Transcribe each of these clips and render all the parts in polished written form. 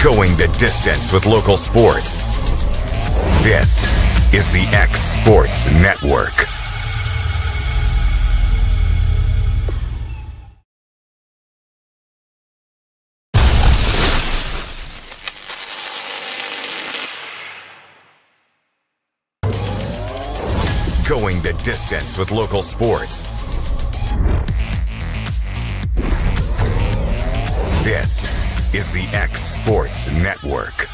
Going the distance with local sports. This is the X Sports Network. Going the distance with local sports. This is the X Sports Network.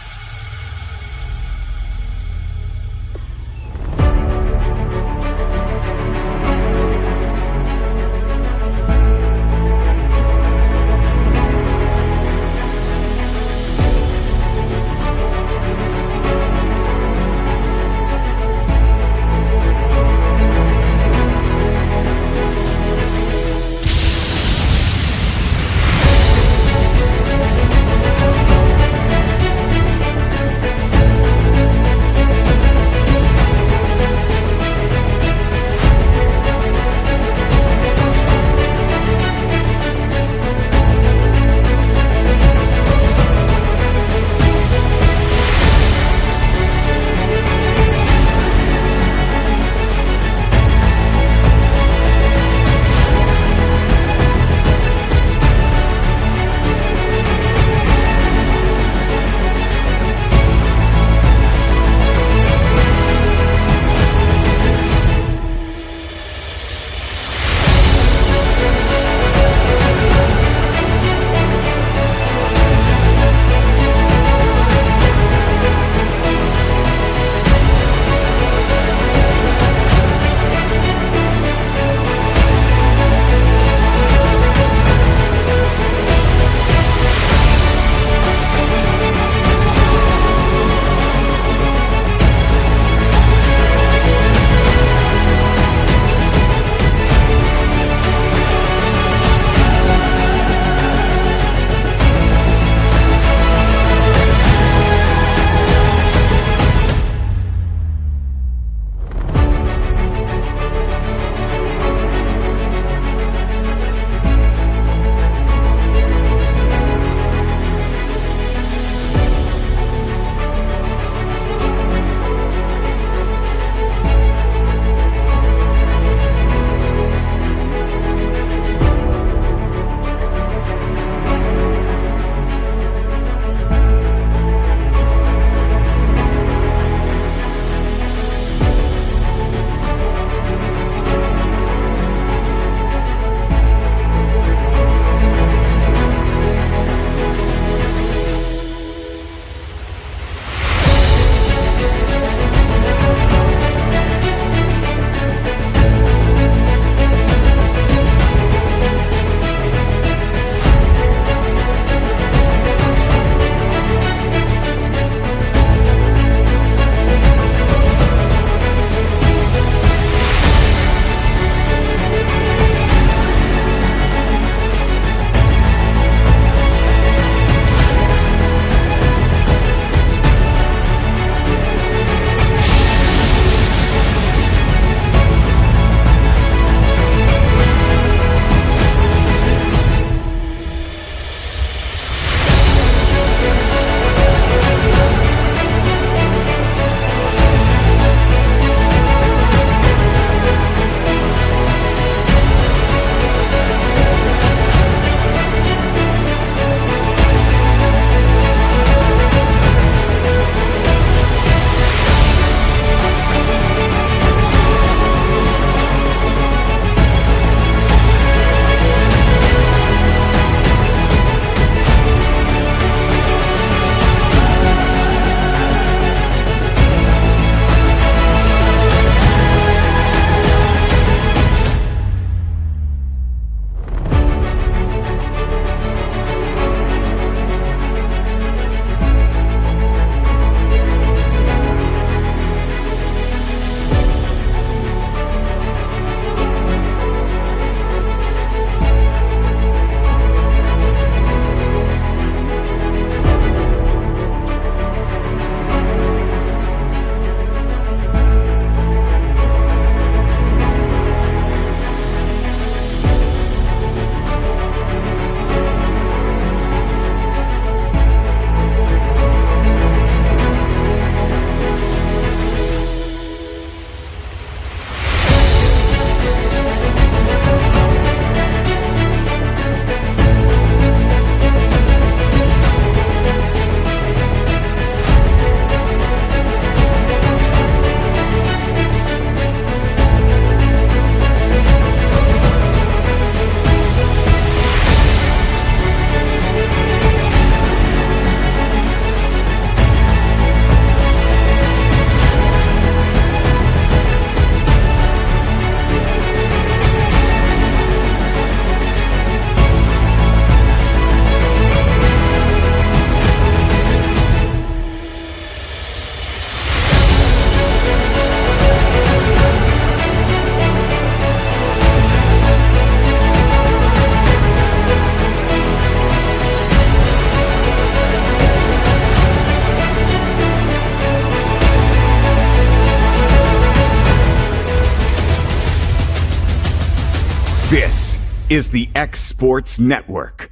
is the X Sports Network.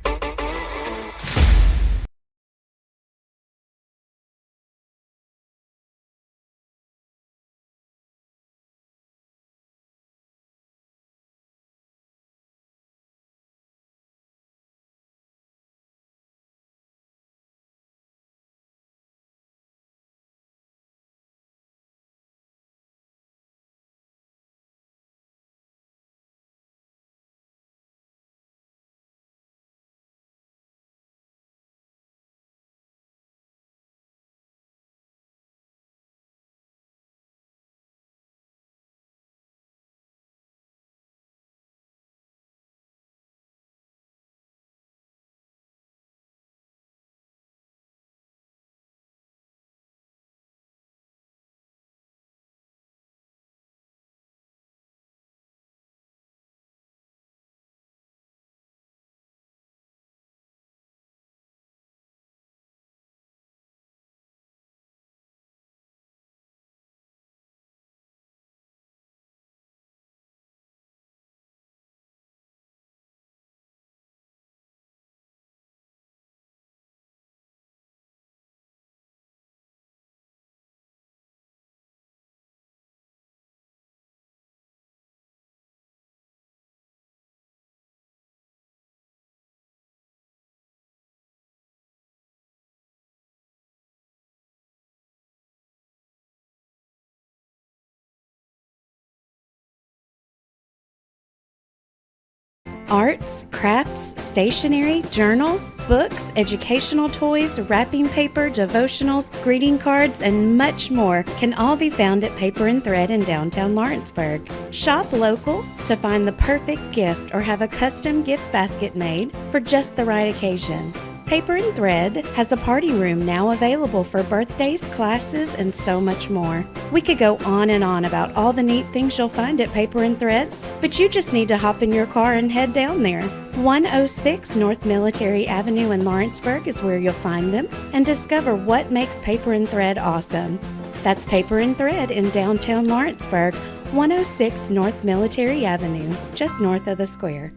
Arts, crafts, stationery, journals, books, educational toys, wrapping paper, devotionals, greeting cards, and much more can all be found at Paper and Thread in downtown Lawrenceburg. Shop local to find the perfect gift or have a custom gift basket made for just the right occasion. Paper and Thread has a party room now available for birthdays, classes, and so much more. We could go on and on about all the neat things you'll find at Paper and Thread, but you just need to hop in your car and head down there. 106 North Military Avenue in Lawrenceburg is where you'll find them and discover what makes Paper and Thread awesome. That's Paper and Thread in downtown Lawrenceburg, 106 North Military Avenue, just north of the square.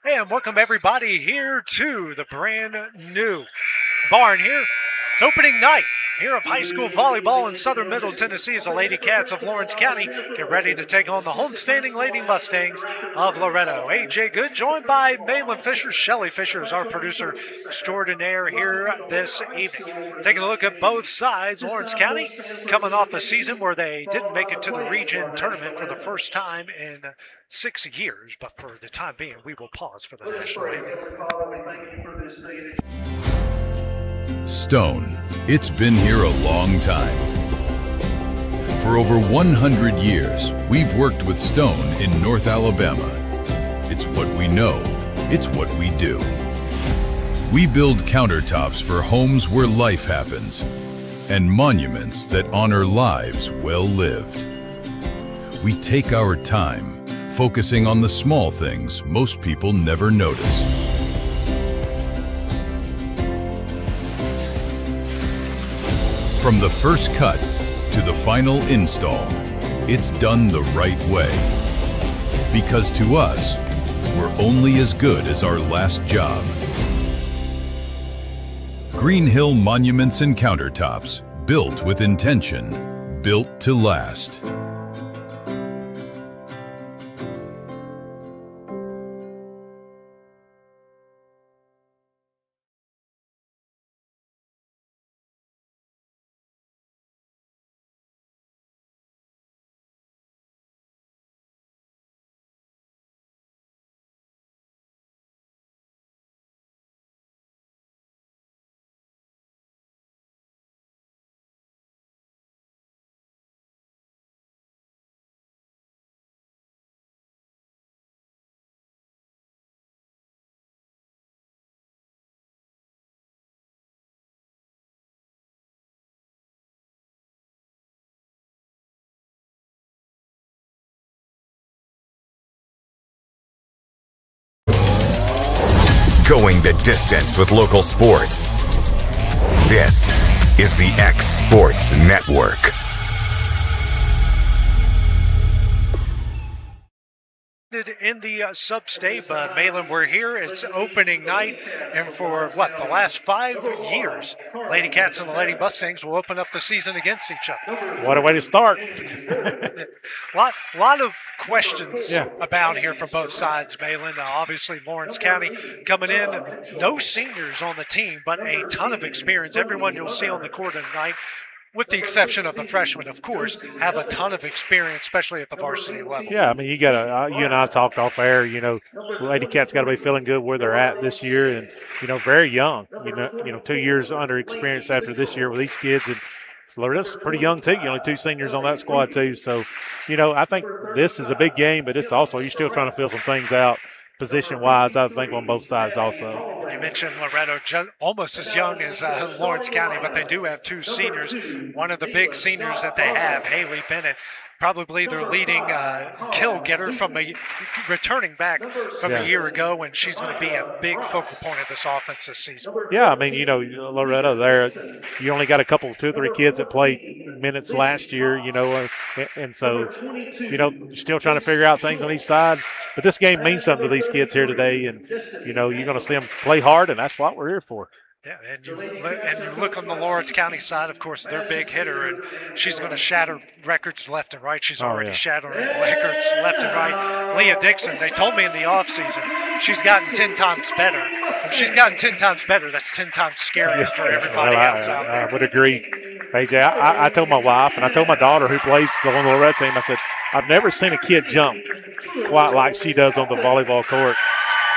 Hey, and welcome everybody here to the brand new barn here. It's opening night here of high school volleyball in southern Middle Tennessee as the Lady Cats of Lawrence County get ready to take on the homestanding Lady Mustangs of Loretto. AJ Good, joined by Malin Fisher. Shelly Fisher is our producer extraordinaire here this evening. Taking a look at both sides, Lawrence County coming off a season where they didn't make it to the region tournament for the first time in 6 years, but for the time being, we will pause for the national anthem. Stone, it's been here a long time. For over 100 years, we've worked with stone in North Alabama. It's what we know, it's what we do. We build countertops for homes where life happens, and monuments that honor lives well lived. We take our time, focusing on the small things most people never notice. From the first cut to the final install, it's done the right way. Because to us, we're only as good as our last job. Green Hill Monuments and Countertops, built with intention, built to last. Going the distance with local sports. This is the X Sports Network. In the sub-state, but Malin, we're here. It's opening night, and for the last 5 years, Lady Cats and the Lady Mustangs will open up the season against each other. What a way to start. lot of questions about here from both sides, Malin. Obviously, Lawrence County coming in, no seniors on the team, but a ton of experience. Everyone you'll see on the court tonight, with the exception of the freshmen, of course, have a ton of experience, especially at the varsity level. Yeah, I mean, you and I talked off air, Lady Cats got to be feeling good where they're at this year and, very young, 2 years under experience after this year with these kids. And Loretto's pretty young, too. Only 2 seniors on that squad, too. So, I think this is a big game, but it's also, you're still trying to feel some things out position-wise, I think, on both sides also. You mentioned Loretto, almost as young as Lawrence County, but they do have 2 seniors. One of the big seniors that they have, Haley Bennett, probably their leading kill getter from returning back from a year ago, and she's going to be a big focal point of this offense this season. Yeah, I mean, Loretto there, you only got 2 or 3 kids that played minutes last year, and so, still trying to figure out things on each side. But this game means something to these kids here today, and, you're going to see them play hard, and that's what we're here for. Yeah, and you look on the Lawrence County side, of course, their big hitter, and she's going to shatter records left and right. She's already shattering records left and right. Leah Dixon, they told me in the offseason, she's gotten 10 times better. If she's gotten 10 times better, that's 10 times scarier for everybody else out there. I would agree. AJ, I told my wife and I told my daughter who plays on the Loretto team, I said, I've never seen a kid jump quite like she does on the volleyball court.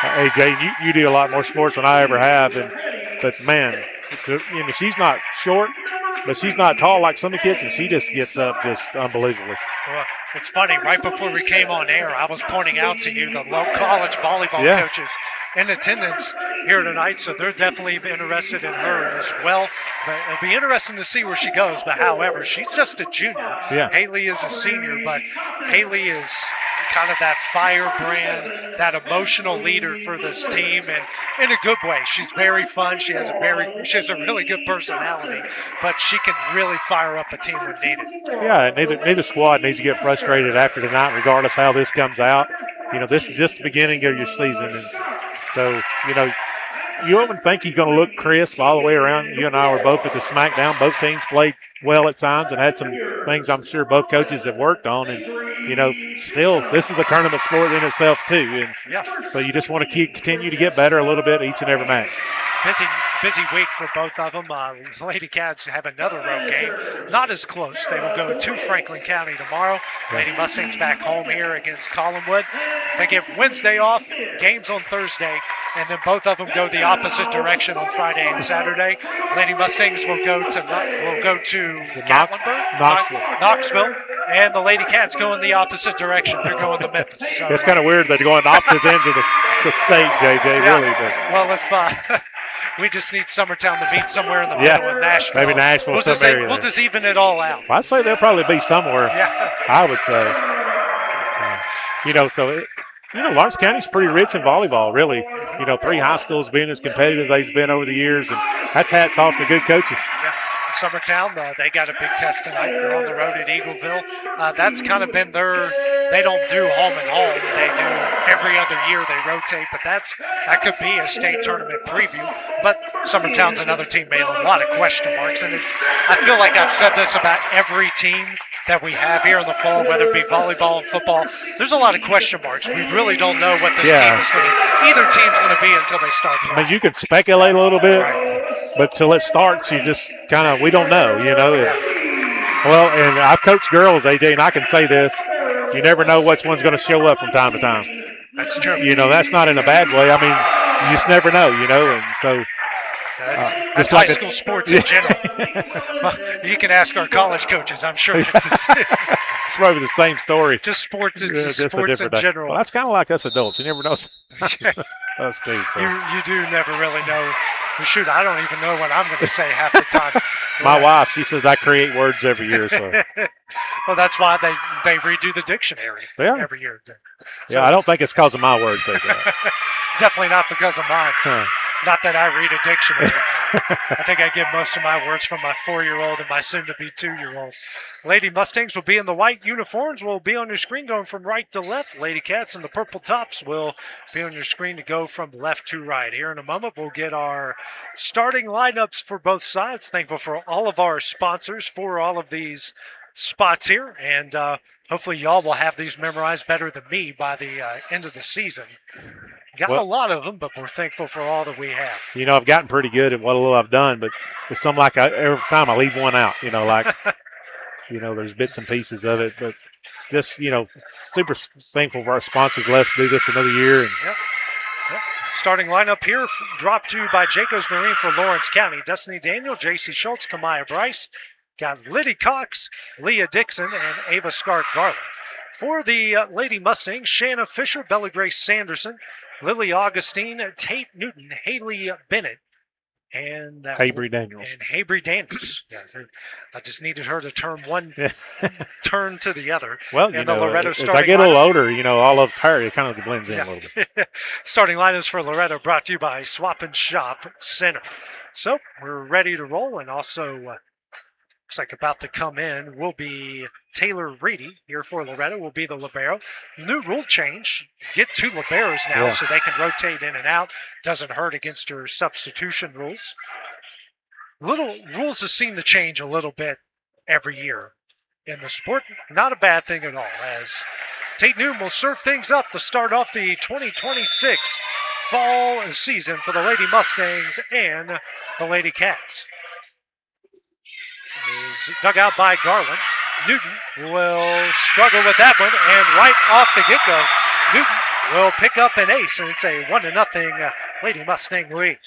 AJ, you do a lot more sports than I ever have, but man, she's not short, but she's not tall like some of the kids, and she just gets up just unbelievably. Well, it's funny. Right before we came on air, I was pointing out to you the low college volleyball coaches in attendance here tonight, so they're definitely interested in her as well. But it'll be interesting to see where she goes. But however, she's just a junior. Yeah. Haley is a senior, but Haley is kind of that firebrand, that emotional leader for this team, and in a good way. She's very fun. She has a really good personality, but she can really fire up a team when needed. Yeah, neither squad needs to get frustrated after tonight, regardless how this comes out. This is just the beginning of your season, and so you wouldn't think you're going to look crisp all the way around. You and I were both at the SmackDown. Both teams played well at times and had some things I'm sure both coaches have worked on. And, still, this is a tournament sport in itself, too. And so you just want to continue to get better a little bit each and every match. Busy week for both of them. Lady Cats have another road game. Not as close. They will go to Franklin County tomorrow. Lady Mustangs back home here against Collinwood. They get Wednesday off, games on Thursday, and then both of them go the opposite direction on Friday and Saturday. Lady Mustangs will go to Knoxville, and the Lady Cats go in the opposite direction. They're going to Memphis. So, it's kind of weird that they're going opposite ends of the state, JJ, really. But. Well, if we just need Summertown to meet somewhere in the middle in Nashville. Maybe Nashville, we'll just even it all out. Well, I'd say they'll probably be somewhere. Yeah. I would say. Lawrence County's pretty rich in volleyball, really. 3 high schools being as competitive as they've been over the years, and that's hats off to good coaches. Yeah. Summertown, they got a big test tonight. They're on the road at Eagleville. That's kind of been they don't do home and home. They do every other year they rotate, but that could be a state tournament preview. But Summertown's another team made a lot of question marks, and I feel like I've said this about every team that we have here in the fall, whether it be volleyball and football. There's a lot of question marks. We really don't know what this team is going to be. Either team's going to be until they start playing. I mean, you can speculate a little bit, but till it starts, you just we don't know, Well, and I've coached girls, AJ, and I can say this. You never know which one's going to show up from time to time. That's true. That's not in a bad way. I mean, you just never know, and so – That's high school sports in general. Well, you can ask our college coaches. I'm sure it's probably the same story. Just sports. It's just sports in general. Well, that's kind of like us adults. You never know. Us too. So. You do never really know. Well, shoot, I don't even know what I'm going to say half the time. My wife, she says I create words every year. So. Well, that's why they redo the dictionary every year. So, yeah, I don't think it's because of my words. Definitely not because of mine. Huh. Not that I read a dictionary. I think I get most of my words from my 4-year-old and my soon-to-be 2-year-old. Lady Mustangs will be in the white uniforms. Will be on your screen going from right to left. Lady Cats in the purple tops will be on your screen to go from left to right. Here in a moment, we'll get our starting lineups for both sides. Thankful for all of our sponsors for all of these spots here. And hopefully y'all will have these memorized better than me by the end of the season. Got a lot of them, but we're thankful for all that we have. You know, I've gotten pretty good at what little I've done, but it's something like every time I leave one out, there's bits and pieces of it. But just, super thankful for our sponsors. Let us do this another year. And Yep. Starting lineup here, dropped to you by Jacobs Marine for Lawrence County. Destiny Daniel, J.C. Schultz, Kamaya Bryce. Got Liddy Cox, Leah Dixon, and Ava Scart Garland. For the Lady Mustangs, Shanna Fisher, Bella Grace Sanderson, Lily Augustine, Tate Newton, Haley Bennett, and Habry Daniels. And Habry Daniels. Yeah, I just needed her to turn one turn to the other. Well, and the Loretto as I get a little older, all of her, it kind of blends in a little bit. Starting lineups for Loretto brought to you by Swap and Shop Center. So we're ready to roll, and also looks like about to come in will be Taylor Reedy here for Loretto, will be the libero. New rule change. Get 2 liberos now so they can rotate in and out. Doesn't hurt against your substitution rules. Little rules have seemed to change a little bit every year in the sport. Not a bad thing at all, as Tate Newton will serve things up to start off the 2026 fall season for the Lady Mustangs and the Lady Cats. Is dug out by Garland. Newton will struggle with that one, and right off the get-go, Newton will pick up an ace, and it's a 1-0 Lady Mustang lead.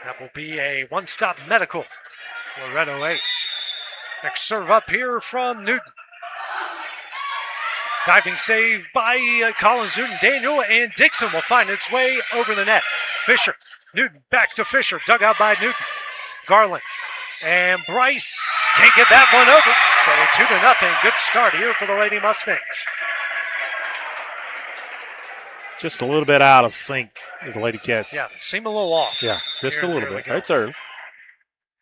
That will be a one-stop medical Loretto ace. Next serve up here from Newton. Diving save by Collins Newton. Daniel and Dixon will find its way over the net. Fisher. Newton back to Fisher, dug out by Newton. Garland and Bryce can't get that one over. So 2-0. Good start here for the Lady Mustangs. Just a little bit out of sync with the Lady Cats. Yeah, seem a little off. Yeah, just a little bit. That's early.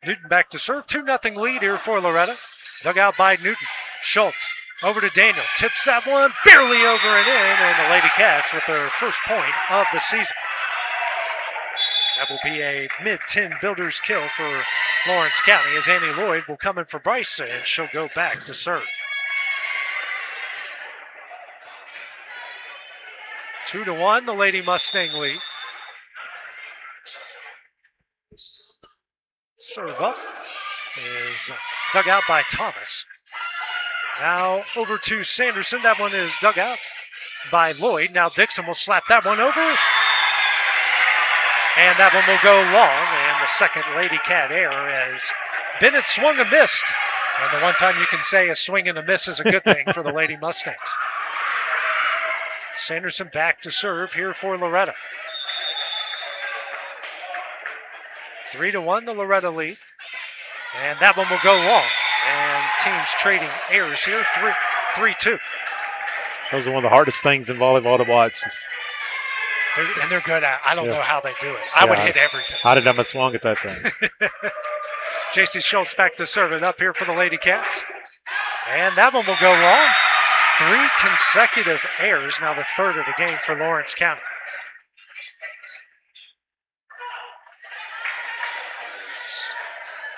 Newton back to serve. 2-0 lead here for Loretto. Dug out by Newton. Schultz over to Daniel. Tips that one barely over and in, and the Lady Cats with their first point of the season. That will be a mid-10 builder's kill for Lawrence County, as Annie Lloyd will come in for Bryce, and she'll go back to serve. 2-1, the Lady Mustang lead. Serve up is dug out by Thomas. Now over to Sanderson. That one is dug out by Lloyd. Now Dixon will slap that one over. And that one will go long, and the second Lady Cat error as Bennett swung and missed. And the one time you can say a swing and a miss is a good thing for the Lady Mustangs. Sanderson back to serve here for Loretto. 3-1, the Loretto lead. And that one will go long. And teams trading errors here, 3-2. Those are one of the hardest things in volleyball to watch. And they're good at it. I don't know how they do it. I would hit everything. How did I swung at that thing? J.C. Schultz back to serve it up here for the Lady Cats. And that one will go long. 3 consecutive errors, now the third of the game for Lawrence County.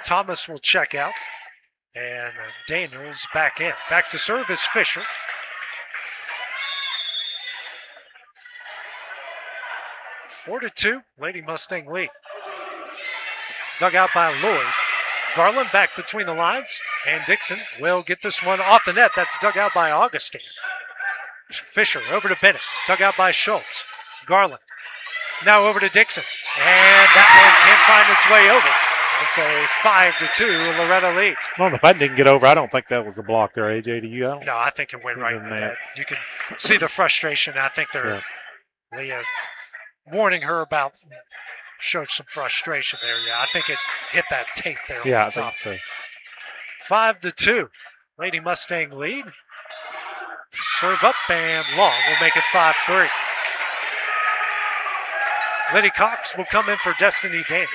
Thomas will check out. And Daniels back in. Back to serve is Fisher. Four to 2, Lady Mustang lead. Dug out by Lloyd. Garland back between the lines, and Dixon will get this one off the net. That's dug out by Augustine. Fisher over to Bennett, dug out by Schultz. Garland now over to Dixon, and that one can't find its way over. It's a 5-2 Loretto lead. Well, if that didn't get over, I don't think that was a block there, AJ. Do you? No, I think it went right in the net. You can see the frustration. I think Leah's warning her about, showed some frustration there. Yeah, I think it hit that tape there. Yeah, I think so. 5-2. Lady Mustang lead. Serve up and long will make it 5-3. Liddy Cox will come in for Destiny Daniel.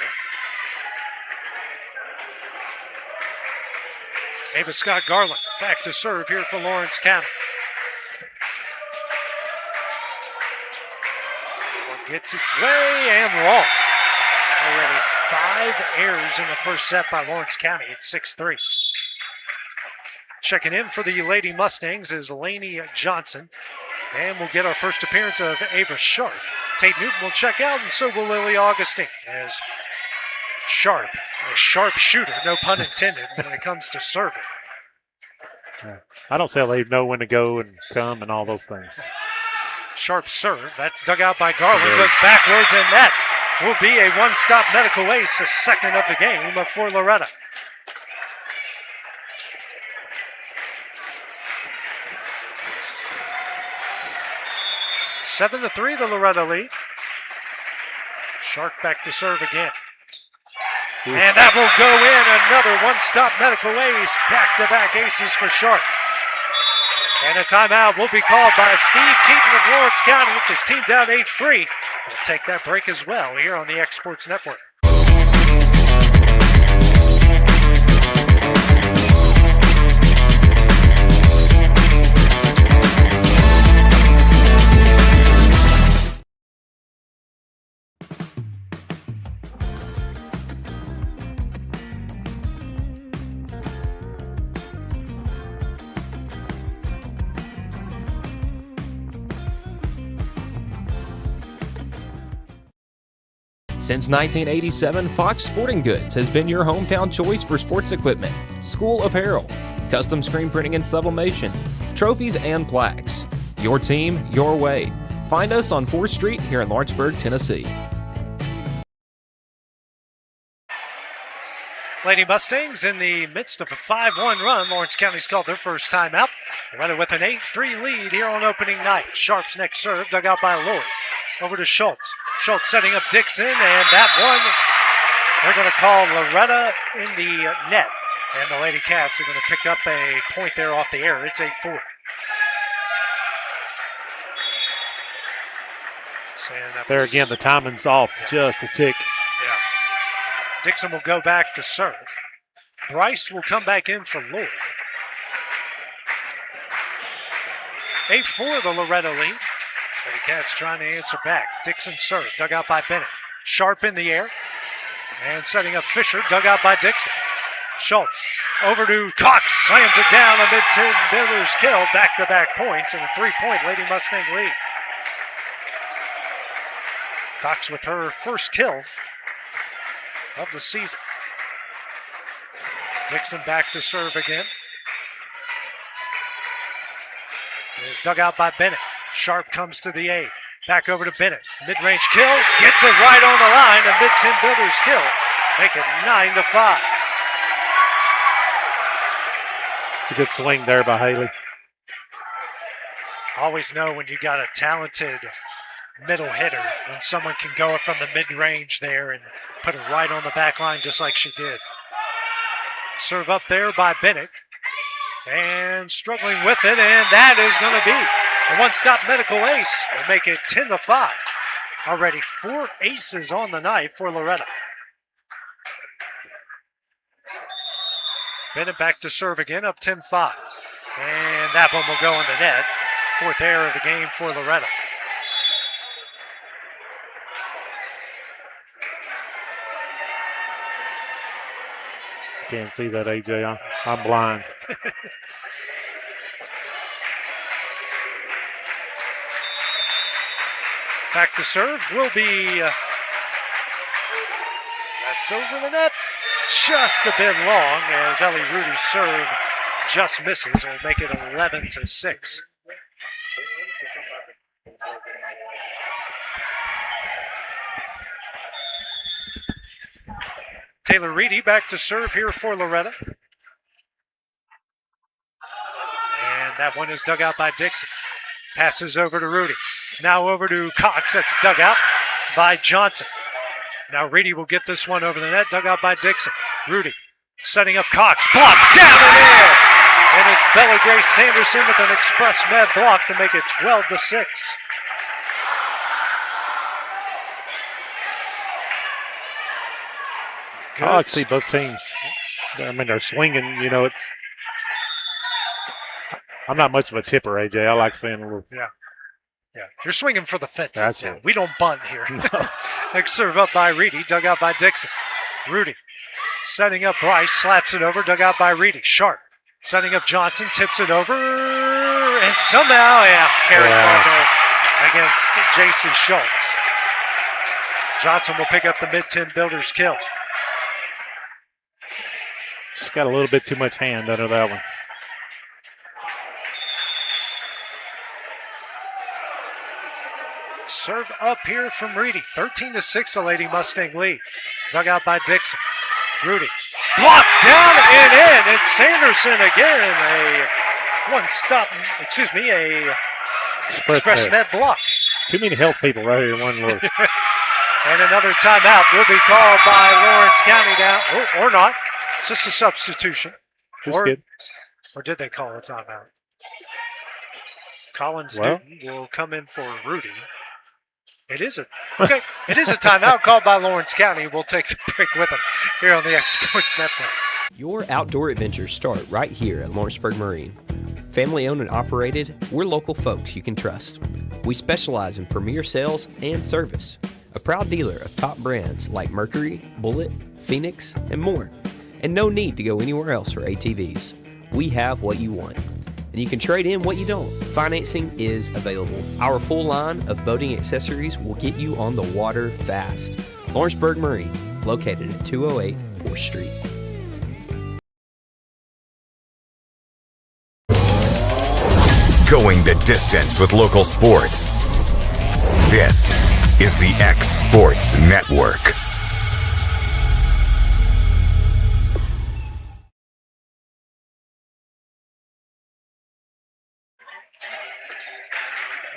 Ava Scott Garland back to serve here for Lawrence County. Gets its way and long. Already 5 errors in the first set by Lawrence County. It's 6-3. Checking in for the Lady Mustangs is Lainey Johnson. And we'll get our first appearance of Ava Sharp. Tate Newton will check out, and so will Lily Augustine. As Sharp, a sharp shooter, no pun intended, when it comes to serving. I don't say they know when to go and come and all those things. Sharp serve. That's dug out by Garland. Goes backwards, and that will be a one-stop medical ace, the second of the game for Loretto. Seven to 3, the Loretto lead. Sharp back to serve again. And that will go in. Another one-stop medical ace. Back-to-back aces for Sharp. And a timeout will be called by Steve Keaton of Lawrence County with his team down 8-3. We'll take that break as well here on the X Sports Network. Since 1987, Fox Sporting Goods has been your hometown choice for sports equipment, school apparel, custom screen printing and sublimation, trophies and plaques. Your team, your way. Find us on 4th Street here in Lawrenceburg, Tennessee. Lady Mustangs in the midst of a 5-1 run. Lawrence County's called their first timeout. Loretto with an 8-3 lead here on opening night. Sharp's next serve dug out by Lloyd. Over to Schultz. Schultz setting up Dixon, and that one, they're going to call Loretto in the net. And the Lady Cats are going to pick up a point there off the air. It's 8-4. There again, the timing's off just a tick. Yeah. Dixon will go back to serve. Bryce will come back in for Lloyd. 8-4, the Loretto lead. The Cats trying to answer back. Dixon serve, dug out by Bennett. Sharp in the air. And setting up Fisher, dug out by Dixon. Schultz over to Cox, slams it down. A mid-10 Billers kill. Back-to-back points and a 3-point Lady Mustang lead. Cox with her first kill of the season. Dixon back to serve again. It is dug out by Bennett. Sharp comes to the aid. Back over to Bennett. Mid-range kill. Gets it right on the line. A mid-10 Builders kill. Make it 9-5. It's a good swing there by Haley. Always know when you got a talented middle hitter, when someone can go from the mid-range there and put it right on the back line just like she did. Serve up there by Bennett. And struggling with it, and that is going to be a one-stop medical ace. Will make it 10-5. Already 4 aces on the night for Loretto. Bennett back to serve again, up 10-5. And that one will go in the net. 4th error of the game for Loretto. Can't see that, AJ. I'm blind. Back to serve will be, that's over the net. Just a bit long as Ellie Rudy's serve just misses. It'll make it 11-6. Taylor Reedy back to serve here for Loretto. And that one is dug out by Dixon. Passes over to Rudy. Now over to Cox. That's dug out by Johnson. Now Reedy will get this one over the net. Dug out by Dixon. Rudy Setting up Cox. Block down and in. And it's Bella Grace Sanderson with an express med block to make it 12-6. I like to see both teams. I mean, they're swinging. It's. I'm not much of a tipper, AJ. I like seeing a little. Yeah. You're swinging for the fences. That's it. We don't bunt here. No. Next serve up by Reedy, dug out by Dixon. Rudy setting up Bryce, slaps it over, dug out by Reedy. Sharp setting up Johnson, tips it over, and somehow, carry against J.C. Schultz. Johnson will pick up the mid-10 Builders kill. Just got a little bit too much hand under that one. Serve up here from Reedy. 13-6, the Lady Mustang lead. Dug out by Dixon. Rudy. Blocked down and in. It's Sanderson again. A express net block. Too many health people right here in one look. And another timeout will be called by Lawrence County down. Oh, or not. It's just a substitution. Good. Or did they call a timeout? Collins Newton will come in for Rudy. It is a timeout called by Lawrence County. We'll take the break with them here on the X Sports Network. Your outdoor adventures start right here at Lawrenceburg Marine. Family owned and operated, we're local folks you can trust. We specialize in premier sales and service. A proud dealer of top brands like Mercury, Bullet, Phoenix, and more. And no need to go anywhere else for ATVs. We have what you want. And you can trade in what you don't. Financing is available. Our full line of boating accessories will get you on the water fast. Lawrenceburg Marine, located at 208 4th Street. Going the distance with local sports. This is the X Sports Network.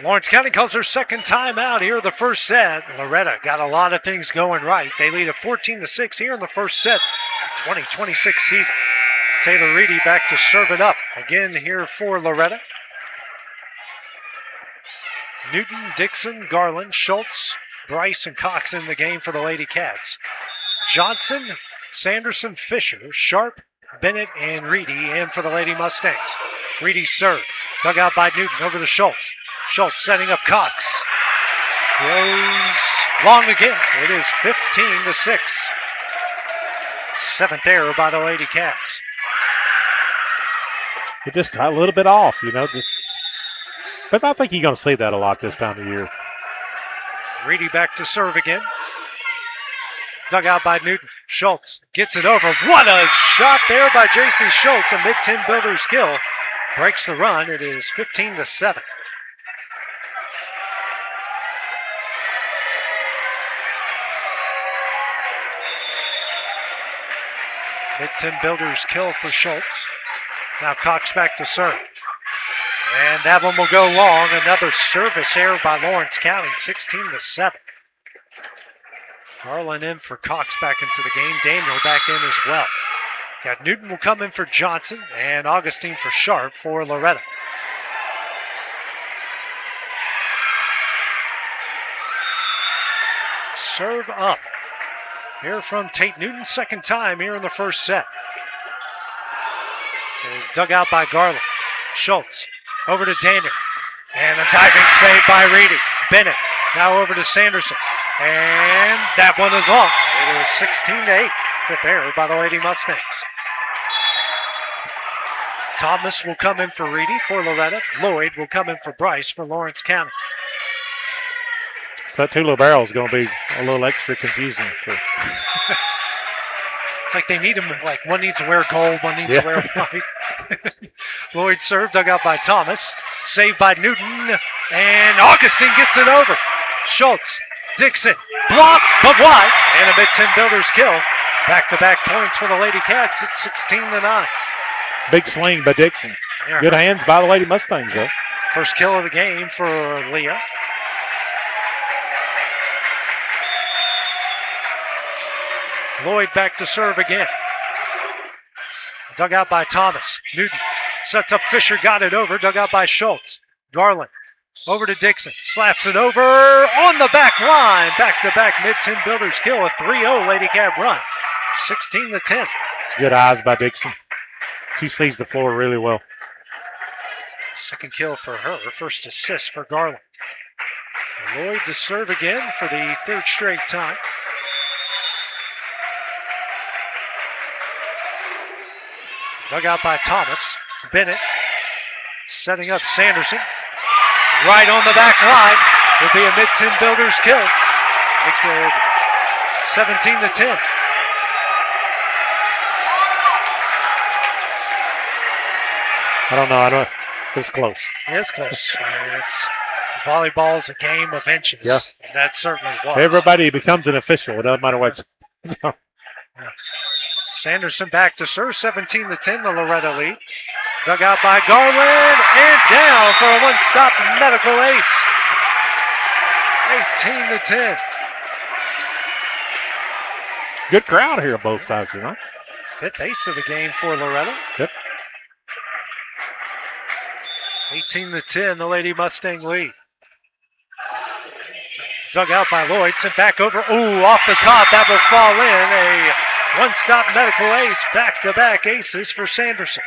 Lawrence County calls their second timeout here in the first set. Loretto got a lot of things going right. They lead at 14-6 here in the first set, the 2026 season. Taylor Reedy back to serve it up. Again here for Loretto. Newton, Dixon, Garland, Schultz, Bryce, and Cox in the game for the Lady Cats. Johnson, Sanderson, Fisher, Sharp, Bennett, and Reedy in for the Lady Mustangs. Reedy serve. Dug out by Newton over to Schultz. Schultz setting up Cox. Goes long again. It is 15-6. Seventh error by the Lady Cats. It just a little bit off, but I think you're going to see that a lot this time of year. Reedy back to serve again. Dug out by Newton. Schultz gets it over. What a shot there by J.C. Schultz. A mid-10 Builders kill. Breaks the run. It is 15-7. Mid-10 Builders kill for Schultz. Now Cox back to serve. And that one will go long. Another service error by Lawrence County, 16-7. Garland in for Cox back into the game. Daniel back in as well. Got Newton will come in for Johnson and Augustine for Sharp for Loretto. Serve up. Here from Tate Newton, second time here in the first set. It is dug out by Garland. Schultz over to Daniel. And a diving save by Reedy. Bennett now over to Sanderson. And that one is off. It is 16-8. Fifth error by the Lady Mustangs. Thomas will come in for Reedy for Loretto. Lloyd will come in for Bryce for Lawrence County. So that two little barrel is going to be a little extra confusing. It's like they need them, like one needs to wear gold, one needs to wear white. Lloyd served, dug out by Thomas. Saved by Newton, and Augustine gets it over. Schultz, Dixon, block, but wide, and a mid-10 Builders kill. Back-to-back points for the Lady Cats. It's 16-9. Big swing by Dixon. Good hands by the Lady Mustangs, though. First kill of the game for Leah. Lloyd back to serve again. Dug out by Thomas. Newton sets up Fisher, got it over. Dug out by Schultz. Garland over to Dixon. Slaps it over on the back line. Back-to-back mid-10 builders kill. A 3-0 Lady Cat run. 16-10. It's good eyes by Dixon. She sees the floor really well. Second kill for her. First assist for Garland. Lloyd to serve again for the third straight time. Dug out by Thomas. Bennett setting up Sanderson. Right on the back line. Will be a mid-10 builders kill. Makes it 17-10. I don't know. It's close. It's close. It's volleyball's a game of inches. Yeah. That certainly was. Everybody becomes an official. It doesn't matter what. So. Sanderson back to serve. 17-10, the Loretto lead. Dug out by Garland and down for a one-stop medical ace. 18-10. Good crowd here on both sides tonight. Fifth ace of the game for Loretto. Yep. 18-10, the Lady Mustang lead. Dug out by Lloyd, sent back over. Ooh, off the top, that will fall in. A one-stop medical ace, back-to-back aces for Sanderson.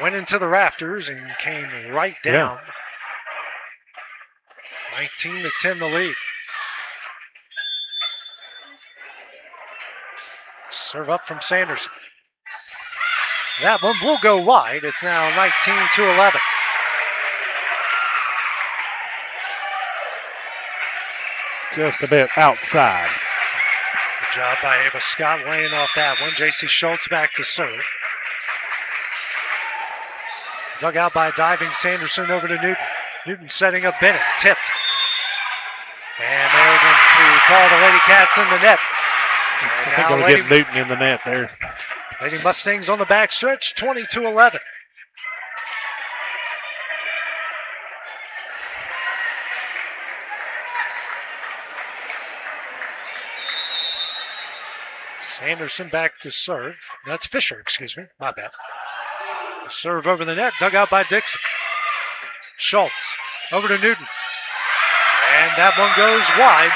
Went into the rafters and came right down. Yeah. 19-10, the lead. Serve up from Sanderson. That one will go wide. It's now 19-11. Just a bit outside. Good job by Ava Scott laying off that one. J.C. Schultz back to serve. Dug out by diving Sanderson over to Newton. Newton setting up Bennett. Tipped. And they're going to call the Lady Cats in the net. I think they'll get Newton in the net there. Lady Mustangs on the back stretch, 20-11. Sanderson back to serve. That's Fisher, excuse me. My bad. Serve over the net, dug out by Dixon. Schultz over to Newton. And that one goes wide.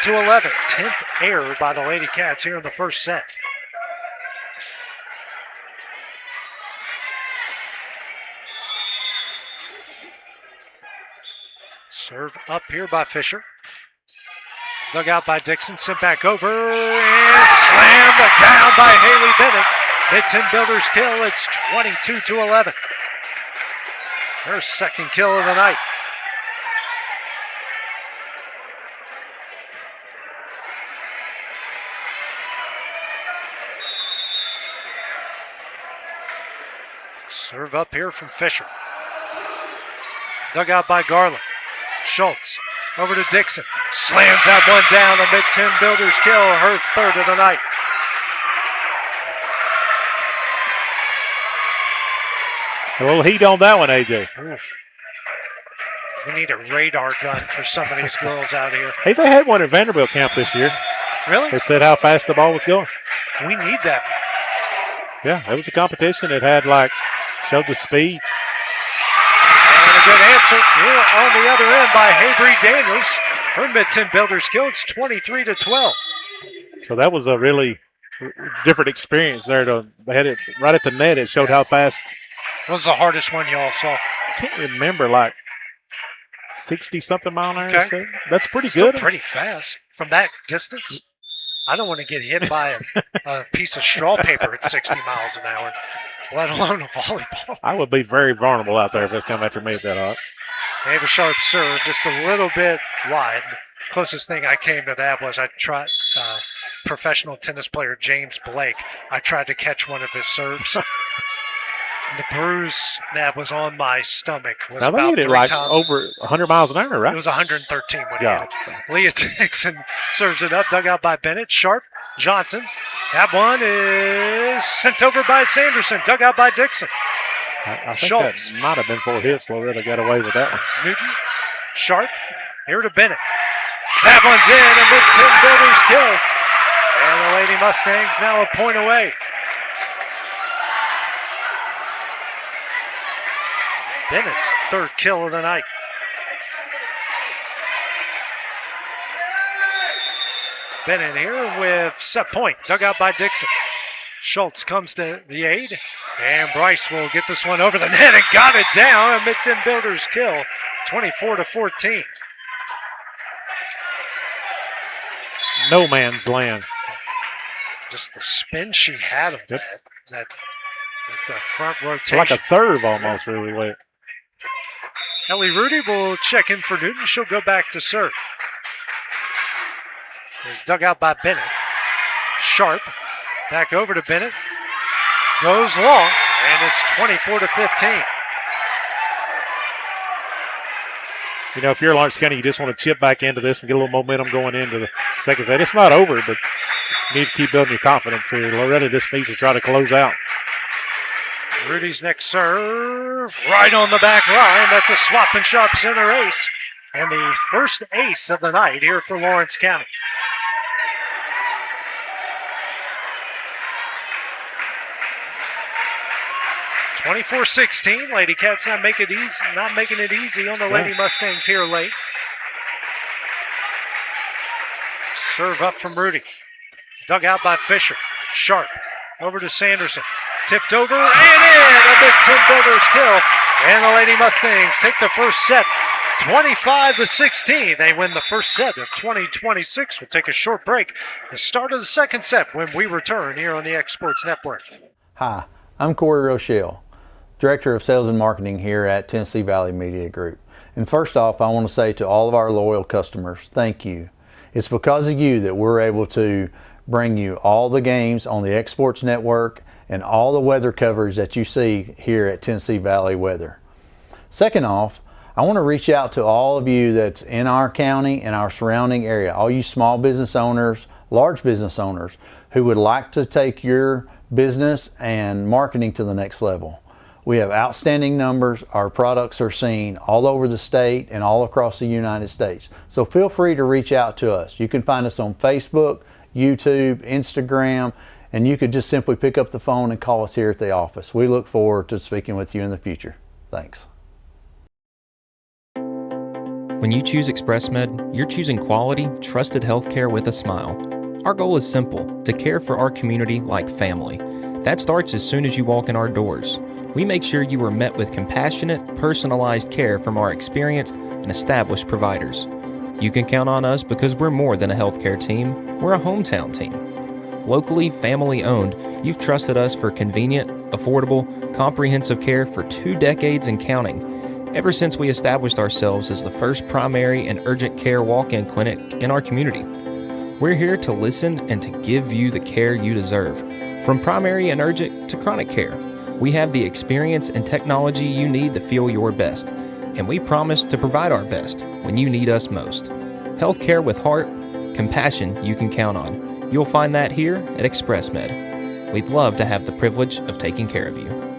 21-11. 10th error by the Lady Cats here in the first set. Serve up here by Fisher. Dug out by Dixon, sent back over, and slammed down by Haley Bennett. Mid-10 builders kill, it's 22-11. Her second kill of the night. Serve up here from Fisher. Dug out by Garland. Schultz over to Dixon. Slams that one down. A mid-10 builders kill, her third of the night. A little heat on that one, AJ. Ooh. We need a radar gun for some of these girls out here. Hey, they had one at Vanderbilt camp this year. Really? They said how fast the ball was going. We need that. Yeah, it was a competition. It had showed the speed. And a good answer here on the other end by Haybree Daniels. Her mid-10 builders kill. It's 23-12. So that was a really different experience there. They had it right at the net. It showed how fast. What was the hardest one y'all saw? I can't remember, 60-something mile an hour. Okay. That's pretty Still good. Pretty fast. From that distance, I don't want to get hit by a piece of straw paper at 60 miles an hour, let alone a volleyball. I would be very vulnerable out there if it's come after me at that hot. Ava Sharp serve just a little bit wide. Closest thing I came to that was I tried professional tennis player James Blake. I tried to catch one of his serves. The bruise that was on my stomach was now about they hit 3 it times. over 100 miles an hour, right? It was 113 when Yeah. he hit it. Leah Dixon serves it up, dug out by Bennett. Sharp, Johnson. That one is sent over by Sanderson, dug out by Dixon. I think Schultz. that might have been 4 hits. Loretto got away with that one. Newton, Sharp, here to Bennett. That one's in, a mid-10 builders kill. And the Lady Mustangs now a point away. Bennett's third kill of the night. Bennett here with set point, dug out by Dixon. Schultz comes to the aid, and Bryce will get this one over the net and got it down. A mid-10 Builders kill, 24-14. No man's land. Just the spin she had of that front rotation. Like a serve almost, really. Wait. Ellie Rudy will check in for Newton. She'll go back to serve. It's dug out by Bennett. Sharp back over to Bennett. Goes long, and it's 24-15. You know, if you're Lawrence County, you just want to chip back into this and get a little momentum going into the second set. It's not over, but you need to keep building your confidence here. Loretto just needs to try to close out. Rudy's next serve, right on the back line. That's a swap and sharp center ace. And the first ace of the night here for Lawrence County. (24-16). Lady Cats not making it easy on the Lady Mustangs here late. Serve up from Rudy. Dug out by Fisher. Sharp over to Sanderson. Tipped over and in. A Big Ten Builders kill. And the Lady Mustangs take the first set 25-16. They win the first set of 2026. We'll take a short break. The start of the second set when we return here on the X Sports Network. Hi, I'm Corey Rochelle, Director of Sales and Marketing here at Tennessee Valley Media Group. And first off, I want to say to all of our loyal customers, thank you. It's because of you that we're able to bring you all the games on the X Sports Network and all the weather coverage that you see here at Tennessee Valley Weather. Second off, I want to reach out to all of you that's in our county and our surrounding area, all you small business owners, large business owners who would like to take your business and marketing to the next level. We have outstanding numbers. Our products are seen all over the state and all across the United States. So feel free to reach out to us. You can find us on Facebook, YouTube, Instagram, and you could just simply pick up the phone and call us here at the office. We look forward to speaking with you in the future. Thanks. When you choose ExpressMed, you're choosing quality, trusted healthcare with a smile. Our goal is simple, to care for our community like family. That starts as soon as you walk in our doors. We make sure you are met with compassionate, personalized care from our experienced and established providers. You can count on us because we're more than a healthcare team, we're a hometown team. Locally, family-owned, you've trusted us for convenient, affordable, comprehensive care for 2 decades and counting. Ever since we established ourselves as the first primary and urgent care walk-in clinic in our community. We're here to listen and to give you the care you deserve. From primary and urgent to chronic care, we have the experience and technology you need to feel your best. And we promise to provide our best when you need us most. Healthcare with heart, compassion you can count on. You'll find that here at ExpressMed. We'd love to have the privilege of taking care of you.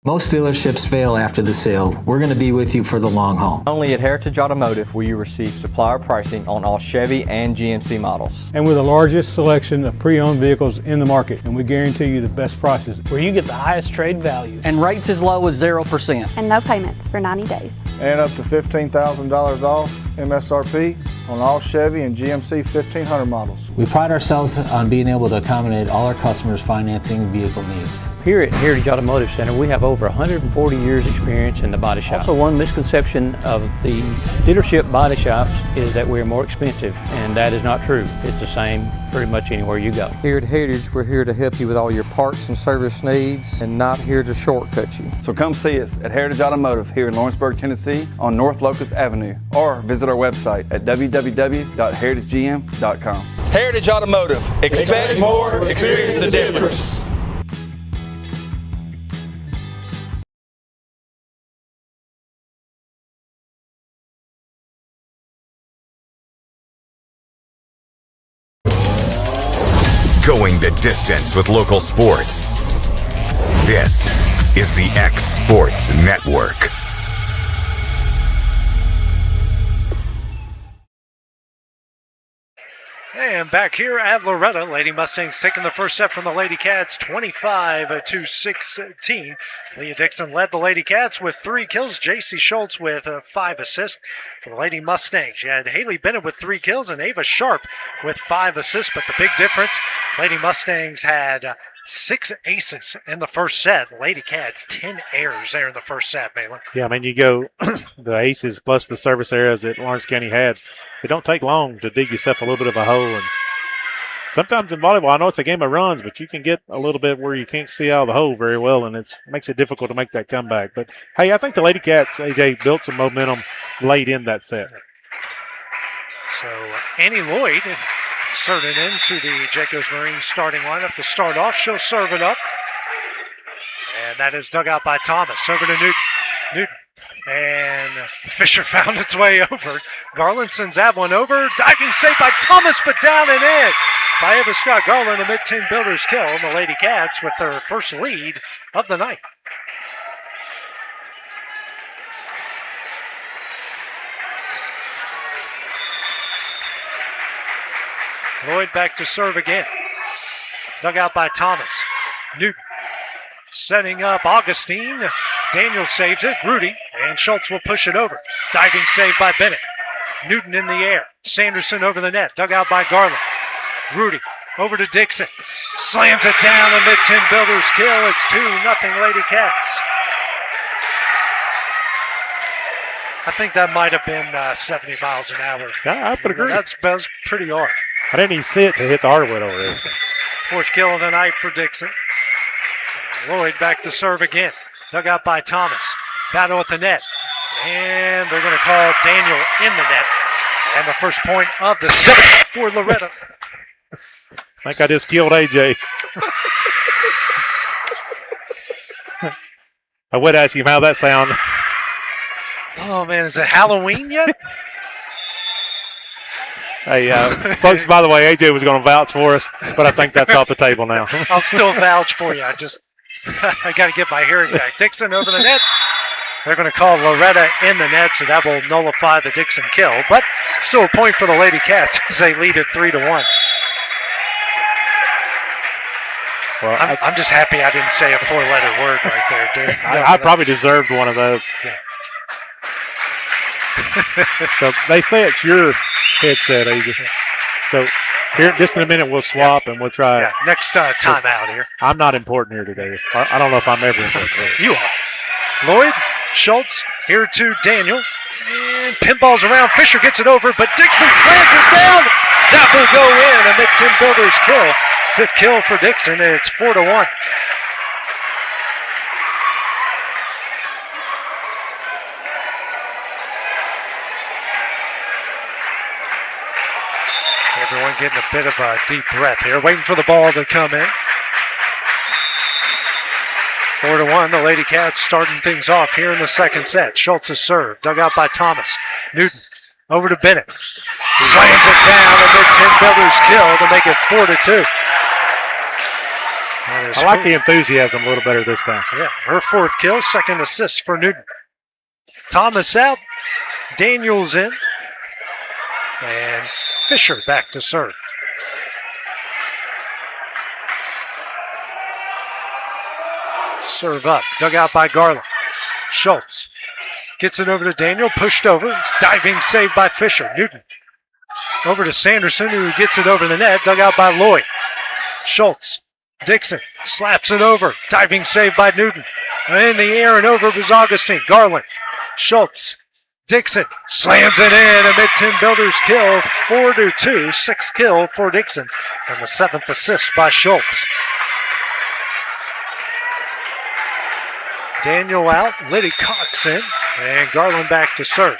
Most dealerships fail after the sale. We're going to be with you for the long haul. Only at Heritage Automotive will you receive supplier pricing on all Chevy and GMC models. And we're the largest selection of pre-owned vehicles in the market, and we guarantee you the best prices. Where you get the highest trade value. And rates as low as 0%. And no payments for 90 days. And up to $15,000 off MSRP on all Chevy and GMC 1500 models. We pride ourselves on being able to accommodate all our customers' financing vehicle needs. Here at Heritage Automotive Center, we have over 140 years experience in the body shop. Also, one misconception of the dealership body shops is that we're more expensive, and that is not true. It's the same pretty much anywhere you go. Here at Heritage, we're here to help you with all your parts and service needs and not here to shortcut you. So come see us at Heritage Automotive here in Lawrenceburg, Tennessee on North Locust Avenue, or visit our website at www.heritagegm.com. Heritage Automotive. Expect more, experience the difference. Going the distance with local sports. This is the X Sports Network. And back here at Loretto, Lady Mustangs taking the first set from the Lady Cats, 25-16. Leah Dixon led the Lady Cats with 3 kills. J.C. Schultz with 5 assists for the Lady Mustangs. You had Haley Bennett with 3 kills and Ava Sharp with 5 assists. But the big difference, Lady Mustangs had 6 aces in the first set. Lady Cats, 10 errors there in the first set, Malin. Yeah, I mean, you go the aces plus the service errors that Lawrence County had. It don't take long to dig yourself a little bit of a hole. And sometimes in volleyball, I know it's a game of runs, but you can get a little bit where you can't see out of the hole very well, and it makes it difficult to make that comeback. But, hey, I think the Lady Cats, AJ, built some momentum late in that set. So Annie Lloyd inserted into the Jacobs Marine starting lineup to start off. She'll serve it up. And that is dug out by Thomas. Over to Newton. Newton. And Fisher found its way over. Garland sends that one over. Diving save by Thomas, but down and in by Eva Scott Garland. A mid-team builders kill. And the Lady Cats with their first lead of the night. Lloyd back to serve again. Dug out by Thomas. Newton setting up Augustine. Daniel saves it. Rudy and Schultz will push it over. Diving save by Bennett. Newton in the air. Sanderson over the net. Dug out by Garland. Rudy over to Dixon. Slams it down. A mid-10 builders kill. It's 2-0 Lady Cats. I think that might have been 70 miles an hour. Yeah, I would agree. That's pretty hard. I didn't even see it to hit the hardwood over there. 4th kill of the night for Dixon. Lloyd back to serve again. Dug out by Thomas. Battle at the net. And they're going to call Daniel in the net. And the first point of the set for Loretto. I think I just killed AJ. I would ask him how that sound. Oh, man, is it Halloween yet? Hey, folks, by the way, AJ was going to vouch for us, but I think that's off the table now. I'll still vouch for you. I got to get my hearing back. Dixon over the net. They're going to call Loretto in the net, so that will nullify the Dixon kill. But still a point for the Lady Cats as they lead it 3-1. Well, I'm just happy I didn't say a 4-letter word right there, dude. I probably deserved one of those. Yeah. So they say it's your headset, AJ. So here, just in a minute, we'll swap and we'll try. Yeah, next time out here. I'm not important here today. I don't know if I'm ever important. You are. Lloyd, Schultz, here to Daniel. And pinballs around. Fisher gets it over, but Dixon slams it down. That will go in. A mid-10 builders kill. 5th kill for Dixon. It's 4-1. Everyone getting a bit of a deep breath here, waiting for the ball to come in. 4-1, the Lady Cats starting things off here in the second set. Schultz is served, dug out by Thomas. Newton over to Bennett. Slams it down, a mid-10 builders kill to make it 4-2. I like the enthusiasm a little better this time. Yeah, her 4th kill, 2nd assist for Newton. Thomas out, Daniels in, and Fisher back to serve. Serve up, dug out by Garland. Schultz gets it over to Daniel, pushed over. It's diving save by Fisher. Newton over to Sanderson, who gets it over the net, dug out by Lloyd. Schultz, Dixon slaps it over. Diving save by Newton. In the air and over was Augustine. Garland, Schultz, Dixon slams it in. A mid-10 builders kill, 4-2. 6th kill for Dixon, and the 7th assist by Schultz. Daniel out, Liddy Cox in, and Garland back to serve.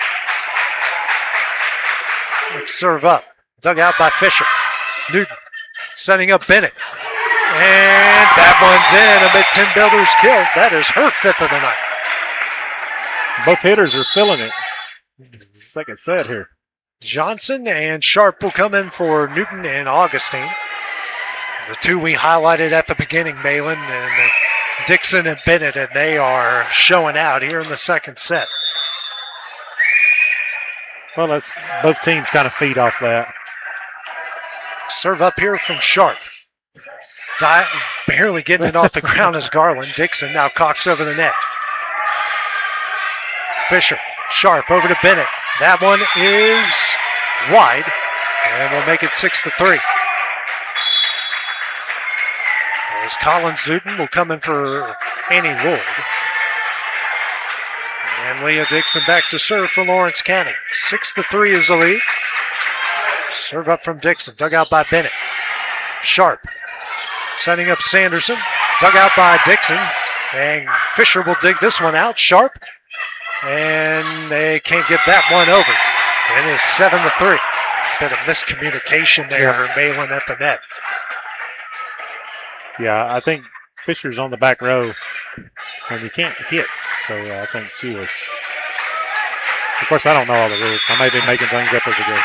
Serve up, dug out by Fisher. Newton setting up Bennett. And that one's in, a mid-10 builders kill. That is her 5th of the night. Both hitters are filling it. Second set here. Johnson and Sharp will come in for Newton and Augustine. The two we highlighted at the beginning, Malin, and Dixon and Bennett, and they are showing out here in the second set. Well, that's both teams kind of feed off that. Serve up here from Sharp. Barely getting it off the ground is Garland. Dixon now cocks over the net. Fisher, Sharp over to Bennett. That one is wide, and we'll make it 6-3. As Collins Newton will come in for Annie Lloyd. And Leah Dixon back to serve for Lawrence County. 6-3 is the lead. Serve up from Dixon, dug out by Bennett. Sharp setting up Sanderson, dug out by Dixon, and Fisher will dig this one out. Sharp, and they can't get that one over. It is 7-3. Bit of miscommunication there, Malin at the net. Yeah, I think Fisher's on the back row, and he can't hit. So I think she was. Of course, I don't know all the rules. I may be making things up as I go.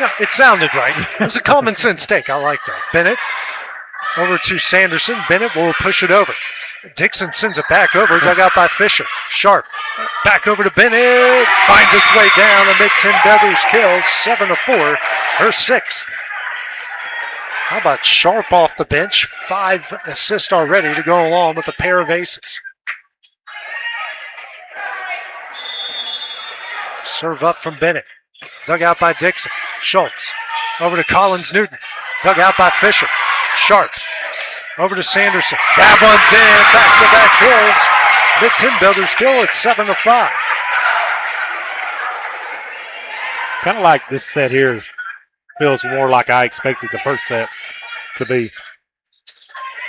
Yeah, it sounded right. It was a common sense take. I like that. Bennett over to Sanderson. Bennett will push it over. Dixon sends it back over, dug out by Fisher. Sharp back over to Bennett. Finds its way down amid Tim Beather's kills. 7-4, her sixth. How about Sharp off the bench? 5 assists already to go along with a pair of aces. Serve up from Bennett. Dug out by Dixon. Schultz over to Collins Newton. Dug out by Fisher. Sharp over to Sanderson. That one's in. Back-to-back kills. Mid Tim Builders kill. It's 7-5. Kind of like this set here feels more like I expected the first set to be.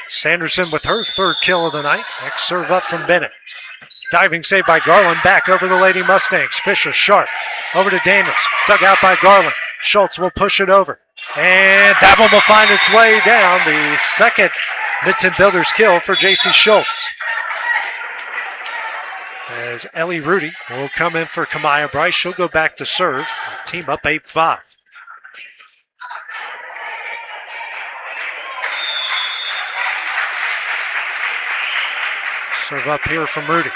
Sanderson with her third kill of the night. Next serve up from Bennett. Diving save by Garland, back over the Lady Mustangs. Fisher, Sharp, over to Daniels. Dug out by Garland. Schultz will push it over. And that one will find its way down. The second Mid-Tim Builders kill for J.C. Schultz. As Ellie Rudy will come in for Kamaya Bryce. She'll go back to serve. Team up 8-5. Serve up here from Rudy.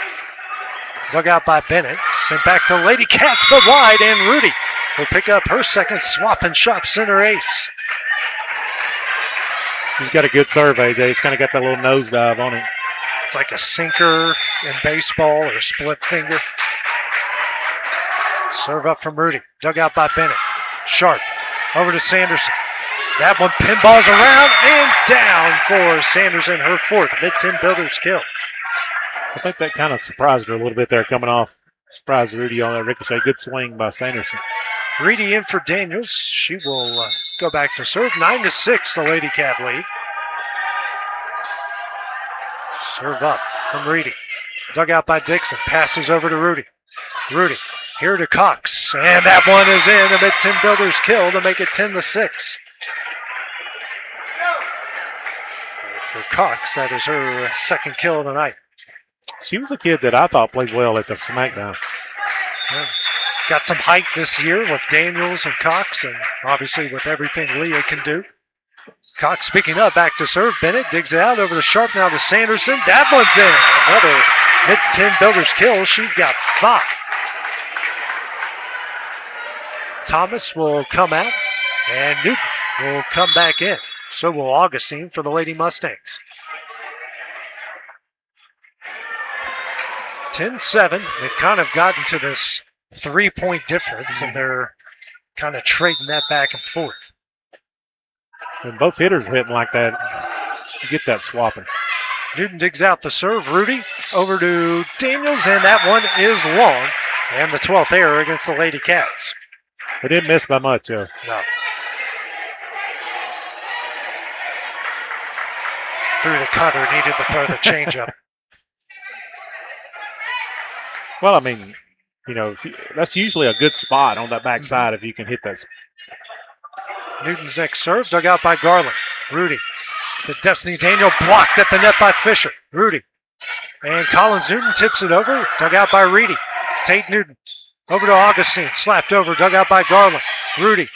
Dug out by Bennett. Sent back to Lady Cats, but wide, and Rudy will pick up her second swap and sharp center ace. She's got a good serve, AJ. It's kind of got that little nosedive on it. It's like a sinker in baseball or split finger. Serve up from Rudy. Dug out by Bennett. Sharp over to Sanderson. That one pinballs around and down for Sanderson, her fourth Mid-Tim Builders kill. I think that kind of surprised her a little bit there coming off. Surprised Rudy on that ricochet. Good swing by Sanderson. Rudy in for Daniels. She will go back to serve. 9-6, the Lady Cat lead. Serve up from Rudy. Dug out by Dixon. Passes over to Rudy. Rudy here to Cox. And that one is in. A Mid-Tim Builders kill to make it 10-6. For Cox, that is her second kill of the night. She was a kid that I thought played well at the SmackDown. And got some height this year with Daniels and Cox, and obviously with everything Leah can do. Cox speaking up, back to serve. Bennett digs it out over the Sharp, now to Sanderson. That one's in. Another Mid-Tim Builders kill. She's got 5. Thomas will come out, and Newton will come back in. So will Augustine for the Lady Mustangs. 10-7. They've kind of gotten to this 3-point difference, and they're kind of trading that back and forth. When both hitters are hitting like that, you get that swapping. Newton digs out the serve. Rudy over to Daniels, and that one is long. And the 12th error against the Lady Cats. They didn't miss by much, though. No. Through the cutter, needed to throw the changeup. Well, I mean, you know, that's usually a good spot on that backside if you can hit that. Newton's next serve, dug out by Garland. Rudy to Destiny Daniel, blocked at the net by Fisher. Rudy. And Collins Newton tips it over, dug out by Reedy. Tate Newton over to Augustine, slapped over, dug out by Garland. Rudy.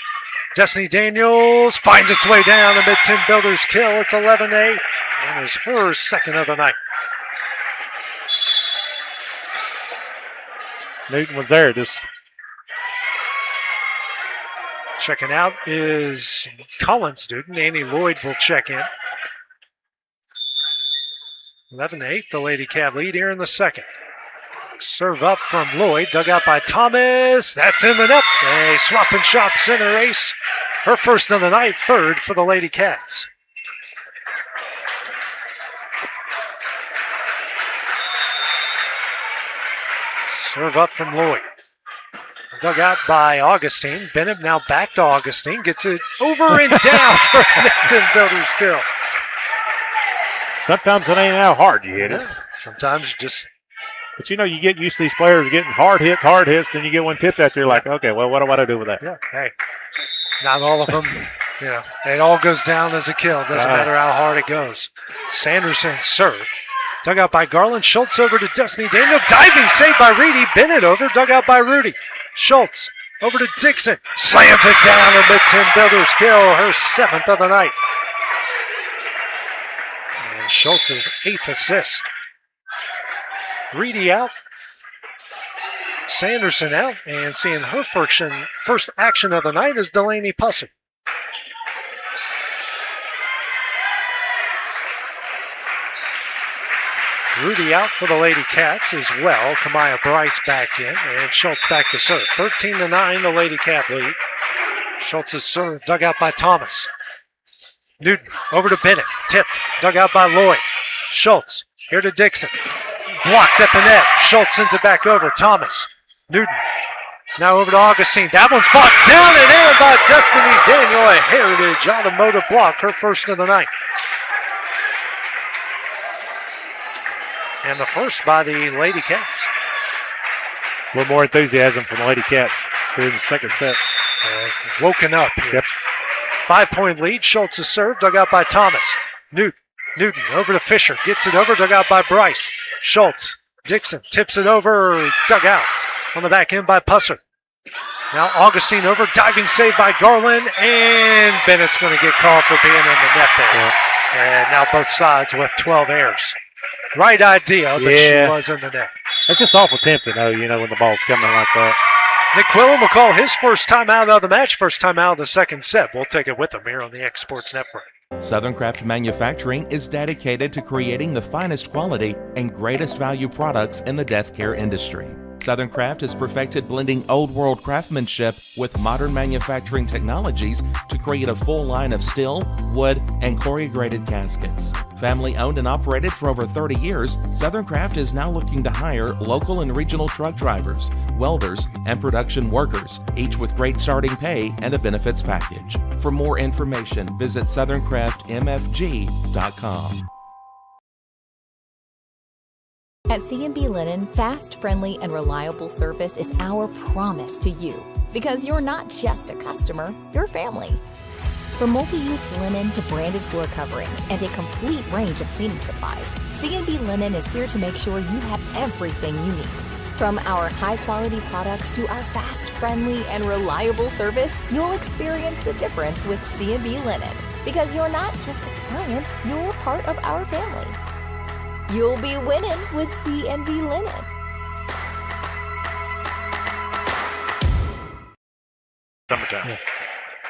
Destiny Daniels finds its way down. The Mid-Tim Builders kill. It's 11-8. And is her second of the night. Newton was there. Just Checking out is Collins student. Annie Lloyd will check in. 11-8, the Lady Cat lead here in the second. Serve up from Lloyd, dug out by Thomas. That's in the net. A swap and shop center ace. Her first of the night, third for the Lady Cats. Serve up from Lloyd. Dug out by Augustine. Bennett now back to Augustine. Gets it over and down for a net builder's kill. Sometimes it ain't how hard you hit it. Sometimes just. But you know, you get used to these players getting hard hits, then you get one tipped out there, like, okay, well, what do I do with that? Yeah, hey, not all of them, it all goes down as a kill. Doesn't matter how hard it goes. Sanderson serve. Dug out by Garland. Schultz over to Destiny Daniel. Diving save by Reedy. Bennett over. Dug out by Rudy. Schultz over to Dixon. Slams it down. A mid-10 builder's kill. Her 7th of the night. And Schultz's 8th assist. Reedy out. Sanderson out. And seeing her first action of the night is Delaney Pusser. Rudy out for the Lady Cats as well. Kamaya Bryce back in, and Schultz back to serve. 13-9, the Lady Cat lead. Schultz's serve dug out by Thomas. Newton over to Bennett. Tipped, dug out by Lloyd. Schultz here to Dixon. Blocked at the net. Schultz sends it back over. Thomas. Newton. Now over to Augustine. That one's blocked down and in by Destiny Daniel. A Heritage Automotive block, her first of the night. And the first by the Lady Cats. A little more enthusiasm from the Lady Cats here in the second set. Woken up here. Yep. 5-point lead. Schultz's serve, dug out by Thomas. Newton over to Fisher. Gets it over, dug out by Bryce. Schultz. Dixon tips it over, dug out. On the back end by Pusser. Now Augustine over, diving save by Garland, and Bennett's going to get called for being in the net there. Yeah. And now both sides with 12 errors. Right idea, but she was in the net. It's just awful tempting, though, when the ball's coming like that. Nick Quillen will call his first time out of the match, first time out of the second set. We'll take it with him here on the X Sports Network. Southern Craft Manufacturing is dedicated to creating the finest quality and greatest value products in the death care industry. Southern Craft has perfected blending old world craftsmanship with modern manufacturing technologies to create a full line of steel, wood, and corrugated caskets. Family owned and operated for over 30 years, Southern Craft is now looking to hire local and regional truck drivers, welders, and production workers, each with great starting pay and a benefits package. For more information, visit southerncraftmfg.com. At C&B Linen, fast, friendly, and reliable service is our promise to you. Because you're not just a customer, you're family. From multi-use linen to branded floor coverings and a complete range of cleaning supplies, C&B Linen is here to make sure you have everything you need. From our high-quality products to our fast, friendly, and reliable service, you'll experience the difference with C&B Linen. Because you're not just a client, you're part of our family. You'll be winning with C&B Linen. Summertime. Yeah.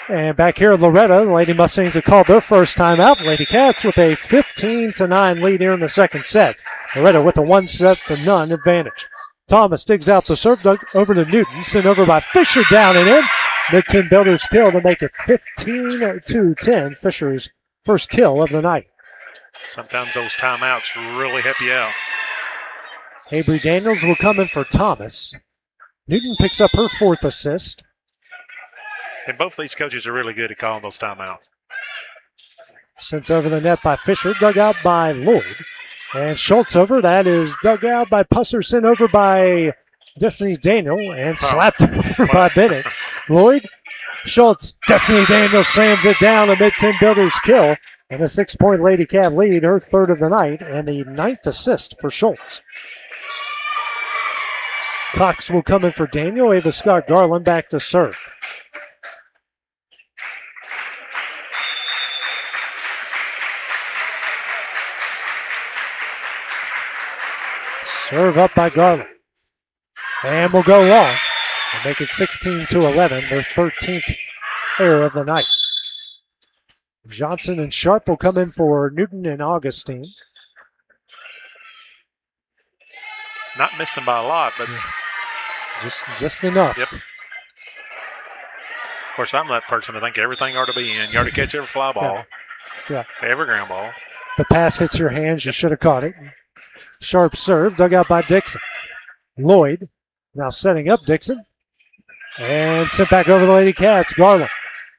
And back here at Loretto, the Lady Mustangs have called their first time out. The Lady Cats with a 15-9 lead here in the second set. Loretto with a 1-0 advantage. Thomas digs out the serve, dug over to Newton, sent over by Fisher, down and in. Mid-10 builders kill to make it 15-10. Fisher's first kill of the night. Sometimes those timeouts really help you out. Avery Daniels will come in for Thomas. Newton picks up her 4th assist. And both these coaches are really good at calling those timeouts. Sent over the net by Fisher, dug out by Lloyd. And Schultz over, that is dug out by Pusser, sent over by Destiny Daniel, and slapped over by Bennett. Lloyd, Schultz, Destiny Daniel slams it down, a mid-10 builders kill. And a 6-point Lady Cat lead, her 3rd of the night, and the 9th assist for Schultz. Cox will come in for Daniel. Ava Scott Garland back to serve. Serve up by Garland. And we'll go long and make it 16-11, their 13th error of the night. Johnson and Sharp will come in for Newton and Augustine. Not missing by a lot, but just enough. Yep. Of course, I'm that person to think everything ought to be in. You ought to catch every fly ball, every ground ball. If the pass hits your hands, you should have caught it. Sharp serve, dug out by Dixon. Lloyd now setting up Dixon. And sent back over the Lady Cats. Garland.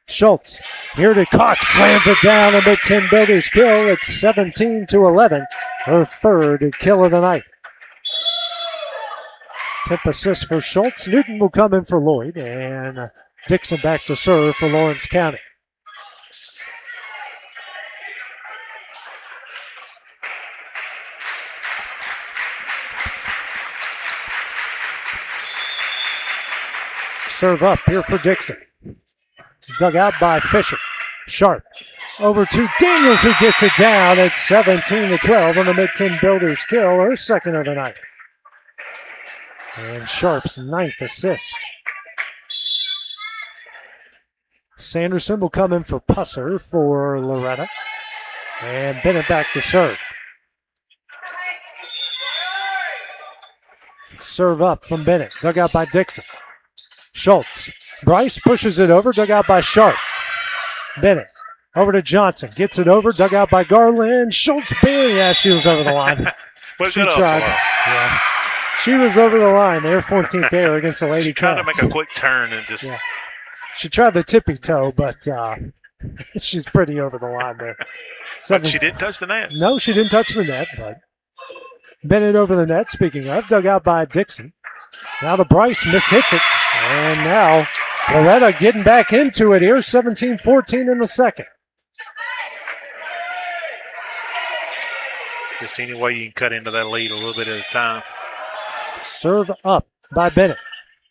Schultz. Here to Cox. Slams it down. A mid-10 Builders kill. It's 17-11. Her third kill of the night. 10th assist for Schultz. Newton will come in for Lloyd. And Dixon back to serve for Lawrence County. Serve up here for Dixon. Dug out by Fisher. Sharp. Over to Daniels, who gets it down. It's 17-12 on the mid-10 Builders kill, her second of the night. And Sharp's 9th assist. Sanderson will come in for Pusser for Loretto. And Bennett back to serve. Serve up from Bennett. Dug out by Dixon. Schultz. Bryce pushes it over, dug out by Sharp. Bennett over to Johnson. Gets it over, dug out by Garland. Schultz barely, she was over the line. She tried. Yeah. She was over the line there, 14th error against the Lady Cats. Trying to make a quick turn and just... Yeah. She tried the tippy toe, but she's pretty over the line there. But she didn't touch the net. No, she didn't touch the net, but Bennett over the net, speaking of, dug out by Dixon. Now the Bryce mishits it. And now Loretto getting back into it here, 17-14 in the second. Just any way you can cut into that lead a little bit at a time. Serve up by Bennett.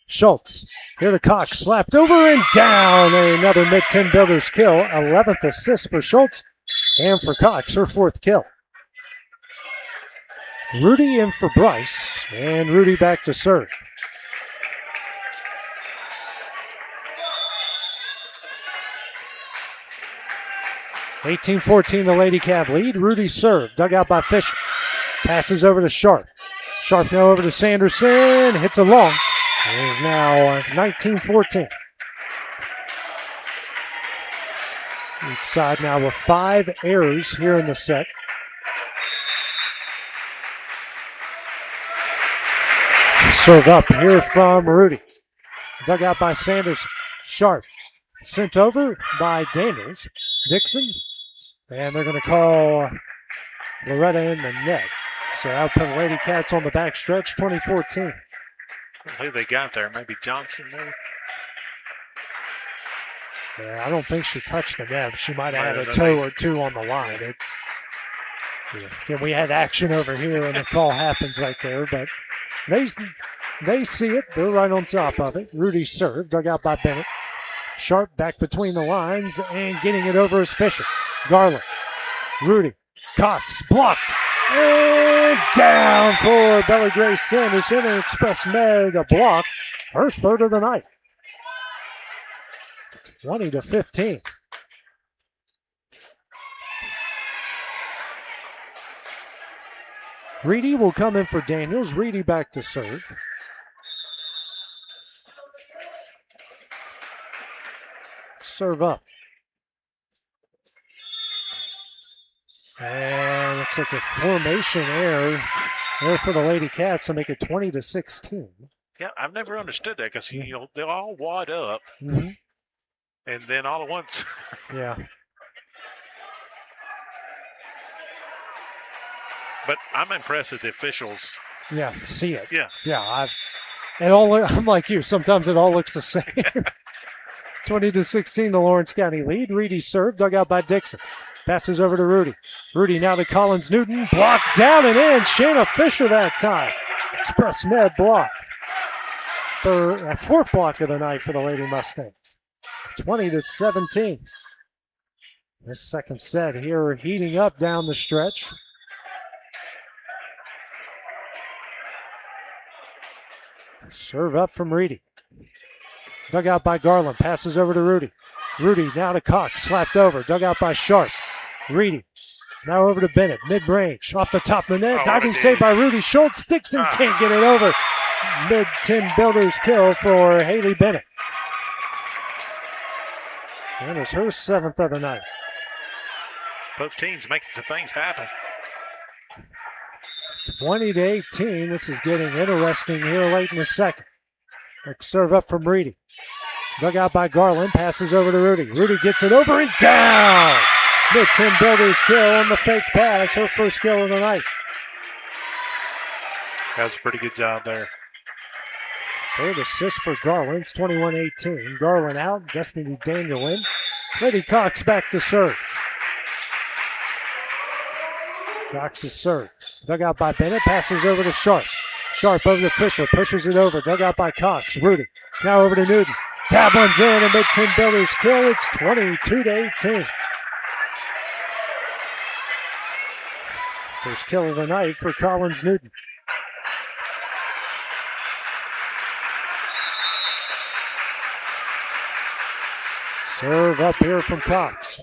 Schultz, here to Cox, slapped over and down. Another mid-10 Builders kill, 11th assist for Schultz and for Cox, her 4th kill. Rudy in for Bryce, and Rudy back to serve. 18-14, the Lady Cav lead. Rudy serve, dug out by Fisher. Passes over to Sharp. Sharp now over to Sanderson. Hits a long. It is now 19-14. Each side now with 5 errors here in the set. Serve up here from Rudy. Dug out by Sanderson. Sharp. Sent over by Daniels. Dixon. And they're going to call Loretto in the net. So I'll put Lady Cats on the back stretch, 2014. Who they got there? Maybe Johnson, maybe? Yeah, I don't think she touched the net. She might have had a toe or two on the line. Again, we had action over here, and the call happens right there. But they see it. They're right on top of it. Rudy serve, dug out by Bennett. Sharp back between the lines, and getting it over is Fisher. Garland. Rudy. Cox blocked. And down for Belly Grace Sanderson and Express Med a block. Her third of the night. 20-15. Reedy will come in for Daniels. Reedy back to serve. Serve up. And looks like a formation error there for the Lady Cats to make it 20-16. Yeah, I've never understood that because they'll all wad up, and then all at once. Yeah. But I'm impressed that the officials. Yeah, see it. Yeah. Yeah, I'm like you. Sometimes it all looks the same. 20-16, the Lawrence County lead. Reedy served, dug out by Dixon. Passes over to Rudy. Rudy now to Collins Newton. Blocked down and in. Shayna Fisher that time. Express Med block. Fourth block of the night for the Lady Mustangs. 20-17. This second set here heating up down the stretch. Serve up from Reedy. Dug out by Garland. Passes over to Rudy. Rudy now to Cox, slapped over, dug out by Sharp. Reedy now over to Bennett, mid-range, off the top of the net, diving save by Rudy Schultz. Dixon can't get it over. Mid-10 builder's kill for Haley Bennett. And it's her 7th of the night. Both teams making some things happen. 20-18. This is getting interesting here late in the second. Serve up from Reedy. Dug out by Garland, passes over to Rudy. Rudy gets it over and down. Mid-10 builder's kill on the fake pass, her first kill of the night. That's a pretty good job there. Third assist for Garland. It's 21-18. Garland out, Destiny Daniel in. Lady Cox back to serve. Cox is served. Dug out by Bennett, passes over to Sharp. Sharp over to Fisher, pushes it over. Dug out by Cox. Rudy now over to Newton. That one's in, a mid-10 builder's kill. It's 22-18. First kill of the night for Collins Newton. Serve up here from Cox.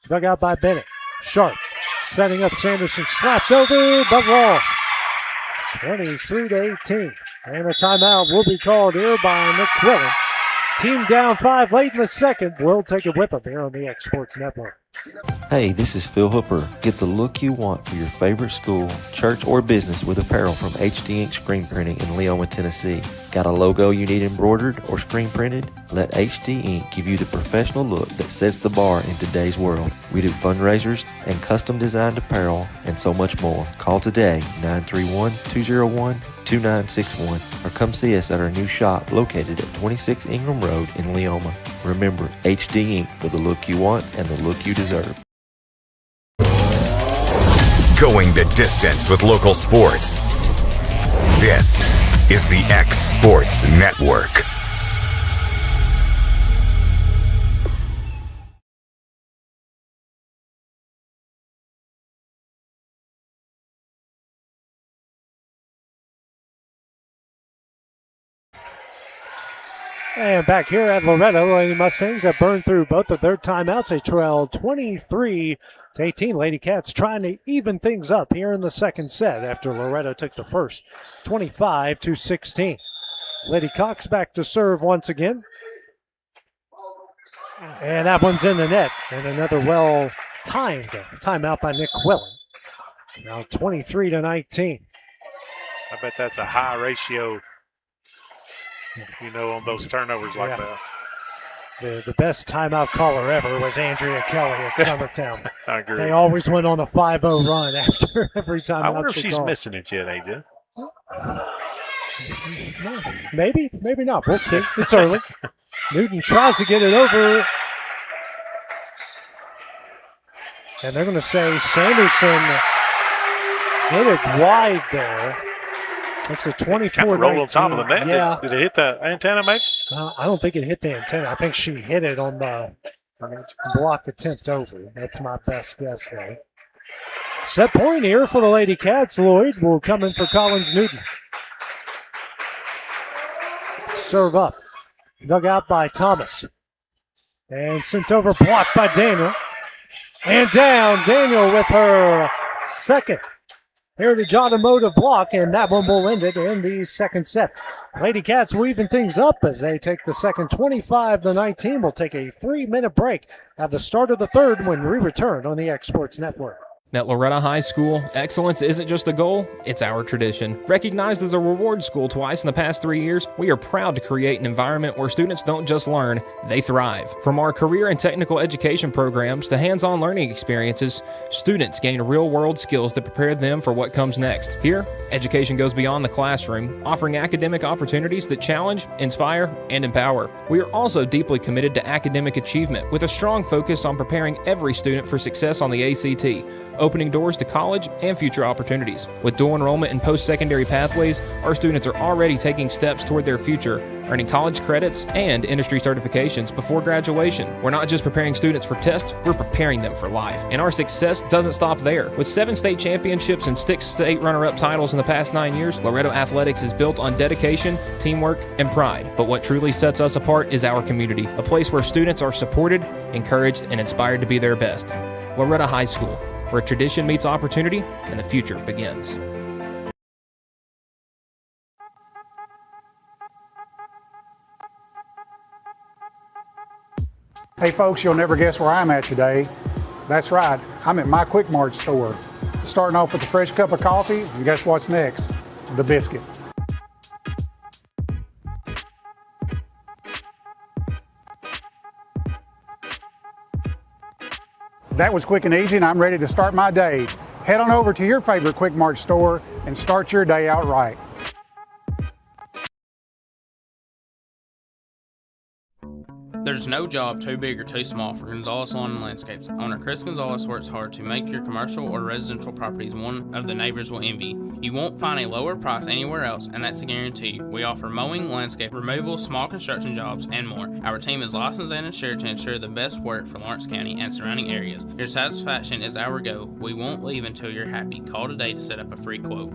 Dug out by Bennett. Sharp setting up Sanderson. Slapped over, but long. 23-18. And a timeout will be called here by Nick Quillen. Team down 5 late in the second. We'll take it with them here on the X Sports Network. Hey, this is Phil Hooper. Get the look you want for your favorite school, church, or business with apparel from HD Ink Screen Printing in Leoma, Tennessee. Got a logo you need embroidered or screen printed? Let HD Ink give you the professional look that sets the bar in today's world. We do fundraisers and custom designed apparel and so much more. Call today, 931-201-2961, or come see us at our new shop located at 26 Ingram Road in Leoma. Remember, HD Ink for the look you want and the look you deserve. Going the distance with local sports. This is the X Sports Network. And back here at Loretto, Lady Mustangs have burned through both of their timeouts. They trail 23-18. Lady Cats trying to even things up here in the second set after Loretto took the first, 25-16. Lady Cox back to serve once again. And that one's in the net. And another well-timed timeout by Nick Quillen. Now 23-19. I bet that's a high ratio, on those turnovers like that. The best timeout caller ever was Andrea Kelly at Summertown. I agree. They always went on a 5-0 run after every timeout. I wonder if she's missing it yet, AJ. Maybe, maybe not. We'll see. It's early. Newton tries to get it over. And they're going to say Sanderson hit it wide there. It's a 24-19. Kind of roll on top of the net. Yeah. Did it hit the antenna, maybe? I don't think it hit the antenna. I think she hit it on the block attempt over. That's my best guess there. Set point here for the Lady Cats. Lloyd will come in for Collins Newton. Serve up. Dug out by Thomas. And sent over, blocked by Daniel. And down, Daniel with her second Heritage Automotive block, and that one will end it in the second set. Lady Cats weaving things up as they take the second 25-19. We'll take a 3-minute break at the start of the third when we return on the X Sports Network. At Loretto High School, excellence isn't just a goal, it's our tradition. Recognized as a reward school twice in the past 3 years, we are proud to create an environment where students don't just learn, they thrive. From our career and technical education programs to hands-on learning experiences, students gain real-world skills to prepare them for what comes next. Here, education goes beyond the classroom, offering academic opportunities that challenge, inspire, and empower. We are also deeply committed to academic achievement with a strong focus on preparing every student for success on the ACT. opening doors to college and future opportunities. With dual enrollment and post-secondary pathways, our students are already taking steps toward their future, earning college credits and industry certifications before graduation. We're not just preparing students for tests, we're preparing them for life. And our success doesn't stop there. With 7 state championships and 6 state runner-up titles in the past 9 years, Loretto Athletics is built on dedication, teamwork, and pride. But what truly sets us apart is our community, a place where students are supported, encouraged, and inspired to be their best. Loretto High School, where tradition meets opportunity and the future begins. Hey folks, you'll never guess where I'm at today. That's right, I'm at my Quick Mart store. Starting off with a fresh cup of coffee, and guess what's next? The biscuit. That was quick and easy, and I'm ready to start my day. Head on over to your favorite Quick Mart store and start your day out right. There's no job too big or too small for Gonzalez Lawn and Landscapes. Owner Chris Gonzalez works hard to make your commercial or residential properties one of the neighbors will envy. You won't find a lower price anywhere else, and that's a guarantee. We offer mowing, landscape removal, small construction jobs, and more. Our team is licensed and insured to ensure the best work for Lawrence County and surrounding areas. Your satisfaction is our goal. We won't leave until you're happy. Call today to set up a free quote.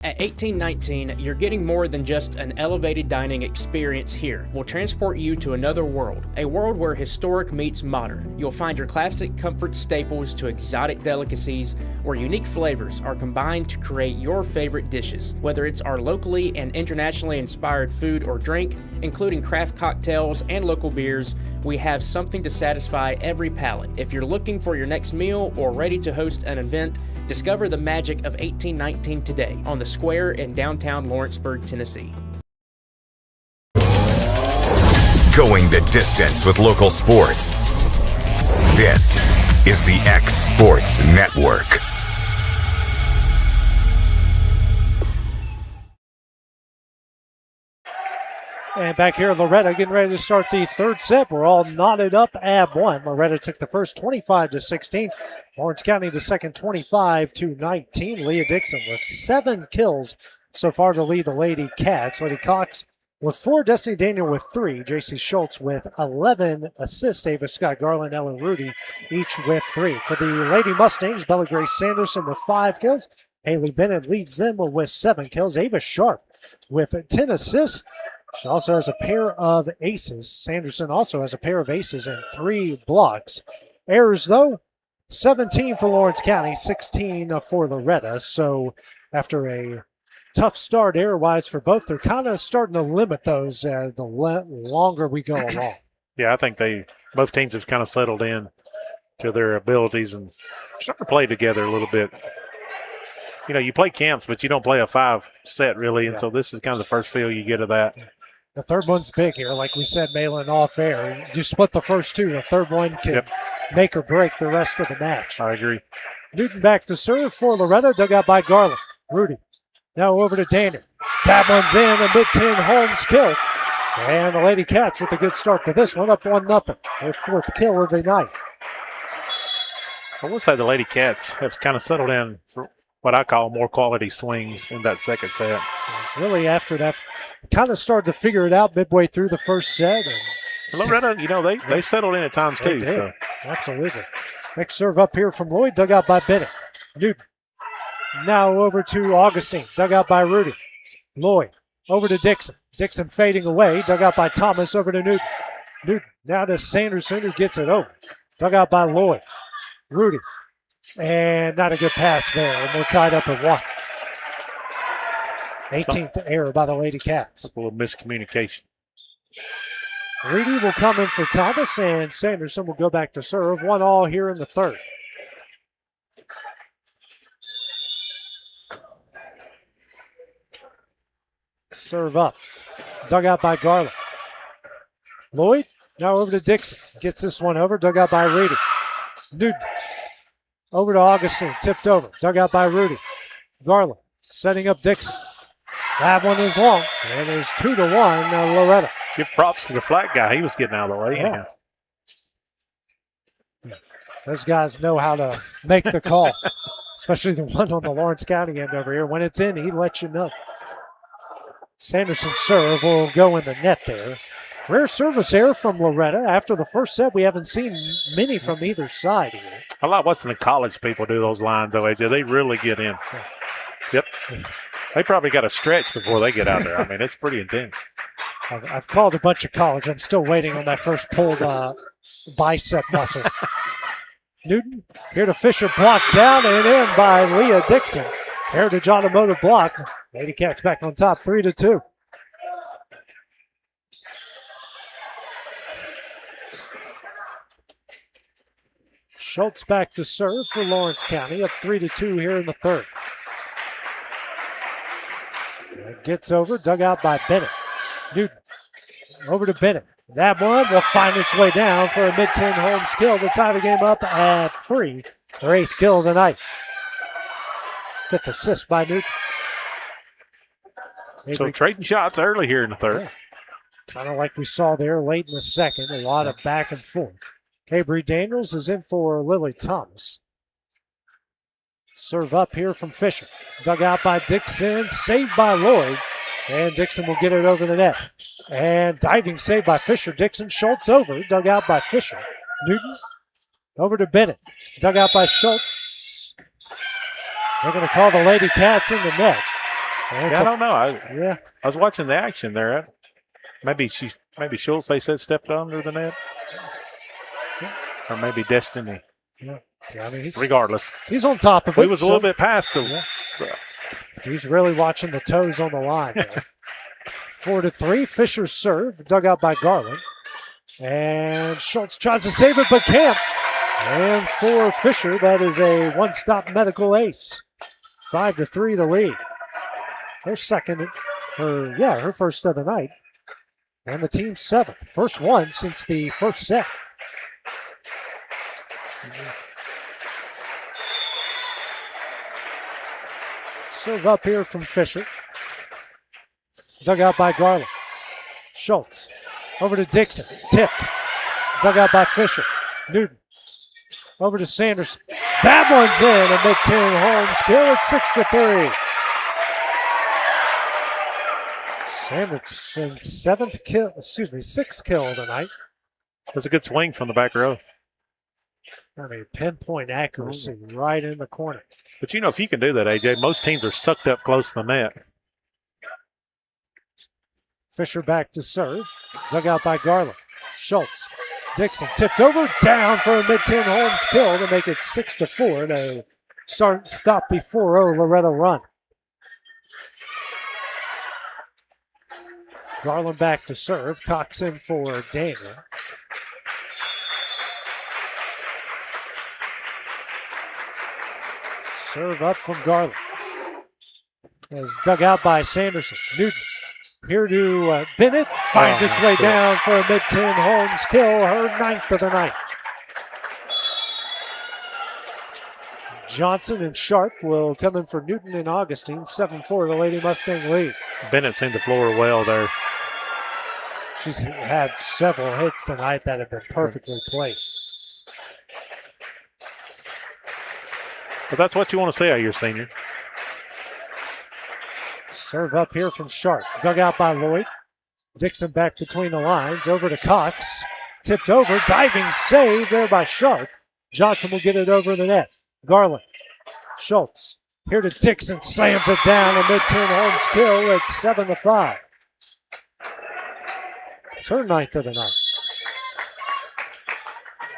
At 1819, you're getting more than just an elevated dining experience here. We'll transport you to another world, a world where historic meets modern. You'll find your classic comfort staples to exotic delicacies, where unique flavors are combined to create your favorite dishes. Whether it's our locally and internationally inspired food or drink, including craft cocktails and local beers, we have something to satisfy every palate. If you're looking for your next meal or ready to host an event, discover the magic of 1819 today on the Square in downtown Lawrenceburg, Tennessee. Going the distance with local sports. This is the X Sports Network. And back here at Loretto, getting ready to start the third set. We're all knotted up. AB 1. Loretto took the first 25-16. Lawrence County the second 25-19. Leah Dixon with 7 kills so far to lead the Lady Cats. Lady Cox with 4. Destiny Daniel with 3. J.C. Schultz with 11 assists. Ava Scott Garland, Ellen Rudy each with 3. For the Lady Mustangs, Bella Grace Sanderson with 5 kills. Haley Bennett leads them with 7 kills. Ava Sharp with 10 assists. She also has a pair of aces. Sanderson also has a pair of aces and 3 blocks. Errors, though, 17 for Lawrence County, 16 for Loretto. So after a tough start error-wise for both, they're kind of starting to limit those the longer we go along. Yeah, I think both teams have kind of settled in to their abilities and starting to play together a little bit. You know, you play camps, but you don't play a 5 set really, and so this is kind of the first feel you get of that. The third one's big here. Like we said, Malin, off air. You split the first 2. The third one can make or break the rest of the match. I agree. Newton back to serve for Loretto. Dug out by Garland. Rudy. Now over to Daniel. That one's in. A mid-10 Holmes kill. And the Lady Cats with a good start to this one. Up 1-0. Their 4th kill of the night. I will say the Lady Cats have kind of settled in for what I call more quality swings in that second set. It's really after that, kind of started to figure it out midway through the first set. And Loretto, you know, they settled in at times too. So. Absolutely. Next serve up here from Lloyd, dug out by Bennett. Newton. Now over to Augustine, dug out by Rudy. Lloyd over to Dixon. Dixon fading away, dug out by Thomas, over to Newton. Newton now to Sanderson, who gets it over. Dug out by Lloyd. Rudy. And not a good pass there. And we're tied up at 1. 18th error by the Lady Cats. A little miscommunication. Rudy will come in for Thomas, and Sanderson will go back to serve. 1-1 here in the third. Serve up. Dug out by Garland. Lloyd now over to Dixon. Gets this one over. Dug out by Rudy. Newton. Over to Augustine, tipped over, dug out by Rudy. Garland setting up Dixon. That one is long, and there's 2-1 Loretto. Give props to the flat guy. He was getting out of the way. Yeah. Those guys know how to make the call, especially the one on the Lawrence County end over here. When it's in, he lets you know. Sanderson's serve will go in the net there. Rare service error from Loretto. After the first set, we haven't seen many from either side here. I like watching the college people do those lines, though, AJ. They really get in. Yep. They probably got to stretch before they get out there. I mean, it's pretty intense. I've called a bunch of college. I'm still waiting on that first pulled bicep muscle. Newton here to Fisher, blocked down and in by Leah Dixon. Heritage Automotive block. Lady Cats back on top, 3-2. Schultz back to serve for Lawrence County, up 3-2 here in the third. It gets over, dug out by Bennett. Newton over to Bennett. That one will find its way down for a mid-10 Holmes kill to tie the game up at 3. Her 8th kill of the night. 5th assist by Newton. So trading shots early here in the third. Yeah. Kind of like we saw there late in the second. A lot of back and forth. Avery Daniels is in for Lily Thomas. Serve up here from Fisher. Dug out by Dixon. Saved by Lloyd. And Dixon will get it over the net. And diving save by Fisher. Dixon. Schultz over. Dug out by Fisher. Newton over to Bennett. Dug out by Schultz. They're going to call the Lady Cats in the net. Yeah, I don't know. I was watching the action there. Maybe Schultz, they said, stepped under the net. Or maybe Destiny. Yeah, I mean, regardless. He's on top of it. He was a little bit past the. Yeah. He's really watching the toes on the line. 4-3. Fisher's serve, dug out by Garland. And Schultz tries to save it, but can't. And for Fisher, that is a one-stop medical ace. 5-3 the lead. Her first of the night. And the team's 7th. First one since the first set. Serve up here from Fisher. Dug out by Garland. Schultz. Over to Dixon. Tipped. Dug out by Fisher. Newton. Over to Sanderson. That one's in. A mid-10 Holmes kill at 6-3. Sanderson's 6th kill of the night. That's a good swing from the back row. I mean, pinpoint accuracy right in the corner. But you know, if you can do that, AJ, most teams are sucked up close to the net. Fisher back to serve. Dug out by Garland. Schultz. Dixon tipped over. Down for a mid-10 Holmes kill to make it 6-4 to stop the 4-0 Loretto run. Garland back to serve. Cox in for Daniel. Serve up from Garland. Is dug out by Sanderson. Newton here to Bennett. Finds its way down for a mid-10 Holmes kill. Her 9th of the night. Johnson and Sharp will come in for Newton and Augustine. 7-4 the Lady Mustang lead. Bennett's seen the floor well there. She's had several hits tonight that have been perfectly placed. But that's what you want to see out of your senior. Serve up here from Sharp. Dug out by Lloyd. Dixon back between the lines. Over to Cox. Tipped over. Diving save there by Sharp. Johnson will get it over the net. Garland. Schultz. Here to Dixon. Slams it down. A mid-10 Holmes kill at 7-5. It's her 9th of the night.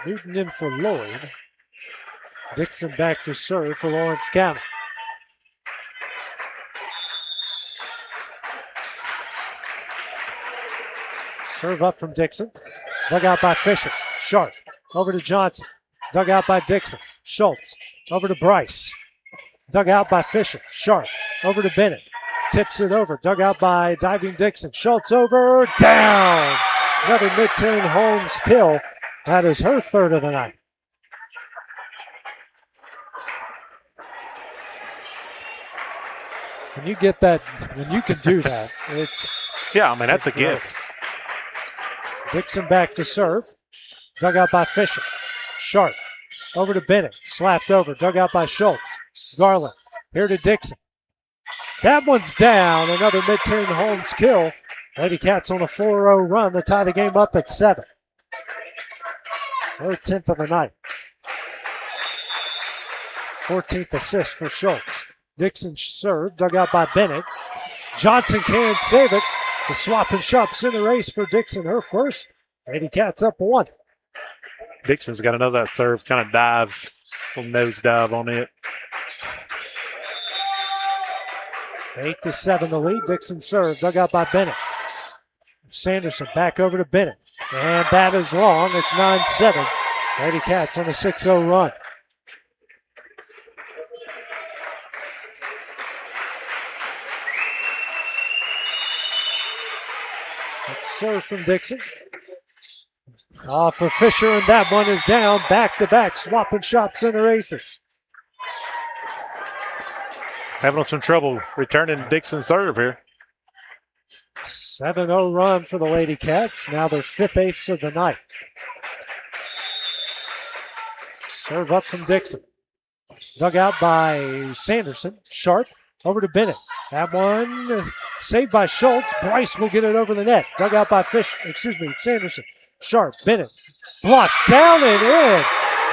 Newton in for Lloyd. Dixon back to serve for Lawrence County. Serve up from Dixon. Dug out by Fisher. Sharp. Over to Johnson. Dug out by Dixon. Schultz. Over to Bryce. Dug out by Fisher. Sharp. Over to Bennett. Tips it over. Dug out by diving Dixon. Schultz over. Down. Another mid-10 Holmes kill. That is her 3rd of the night. When you get that, when you can do that, it's... Yeah, I mean, that's a gift. Dixon back to serve. Dug out by Fisher. Sharp. Over to Bennett. Slapped over. Dug out by Schultz. Garland. Here to Dixon. That one's down. Another mid-10 Holmes kill. Lady Cats on a 4-0 run to tie the game up at 7. Her 10th of the night. 14th assist for Schultz. Dixon serve. Dug out by Bennett. Johnson can't save it. It's a swap and sharp center race for Dixon. Her first. Lady Cats up 1. Dixon's got another serve, kind of dives, little nose dive on it. 8-7 the lead. Dixon serve. Dug out by Bennett. Sanderson back over to Bennett. And that is long. It's 9-7. Lady Cats on a 6-0 run. Serve from Dixon. Off for Fisher, and that one is down. Back-to-back swap and shop center aces. Having some trouble returning Dixon's serve here. 7-0 run for the Lady Cats. Now their 5th ace of the night. Serve up from Dixon. Dug out by Sanderson. Sharp over to Bennett. That one saved by Schultz. Bryce will get it over the net. Dug out by Sanderson. Sharp, Bennett. Blocked down and in.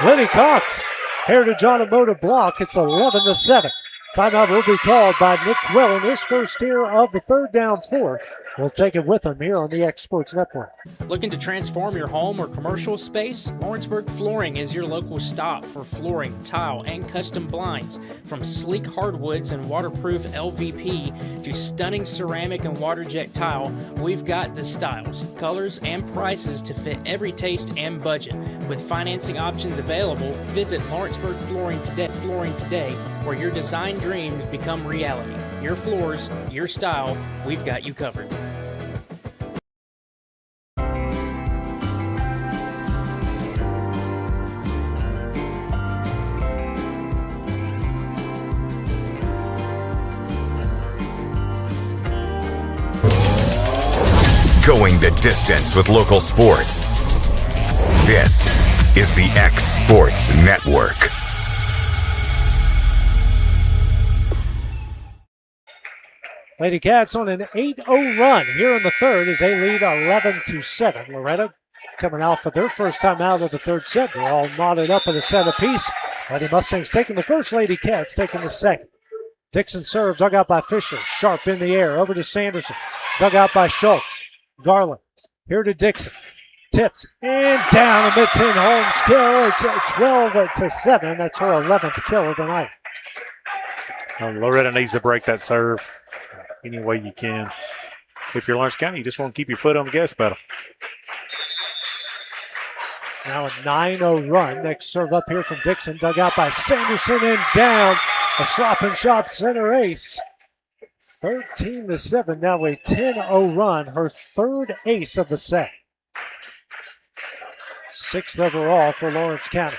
Lenny Cox. Heritage Automotive block. It's 11-7. Timeout will be called by Nick Quillen. His first here of the third down 4. We'll take it with him here on the X Sports Network. Looking to transform your home or commercial space? Lawrenceburg Flooring is your local stop for flooring, tile, and custom blinds. From sleek hardwoods and waterproof LVP to stunning ceramic and water jet tile, we've got the styles, colors, and prices to fit every taste and budget. With financing options available, visit Lawrenceburg Flooring today, where your design dreams become reality. Your floors, your style, we've got you covered. Going the distance with local sports. This is the X Sports Network. Lady Cats on an 8-0 run here in the third as they lead 11-7. Loretto coming out for their first time out of the third set. They're all knotted up in a set apiece. Lady Mustangs taking the first, Lady Cats taking the second. Dixon serve, dug out by Fisher. Sharp in the air, over to Sanderson. Dug out by Schultz. Garland, here to Dixon. Tipped and down, a mid-10 Holmes kill. It's 12-7. That's her 11th kill of the night. Loretto needs to break that serve any way you can. If you're Lawrence County, you just want to keep your foot on the gas pedal. It's now a 9-0 run. Next serve up here from Dixon. Dug out by Sanderson and down. A swap and shop center ace. 13-7. Now a 10-0 run. Her third ace of the set. 6th overall for Lawrence County.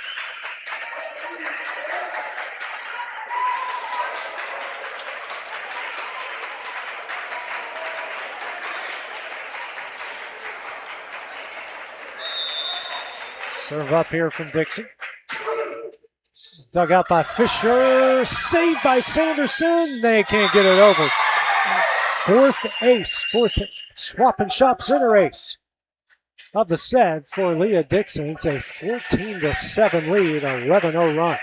Serve up here from Dixon. Dug out by Fisher. Saved by Sanderson. They can't get it over. 4th ace. 4th swap and shop center ace of the set for Leah Dixon. It's a 14-7 lead, 11-0 run.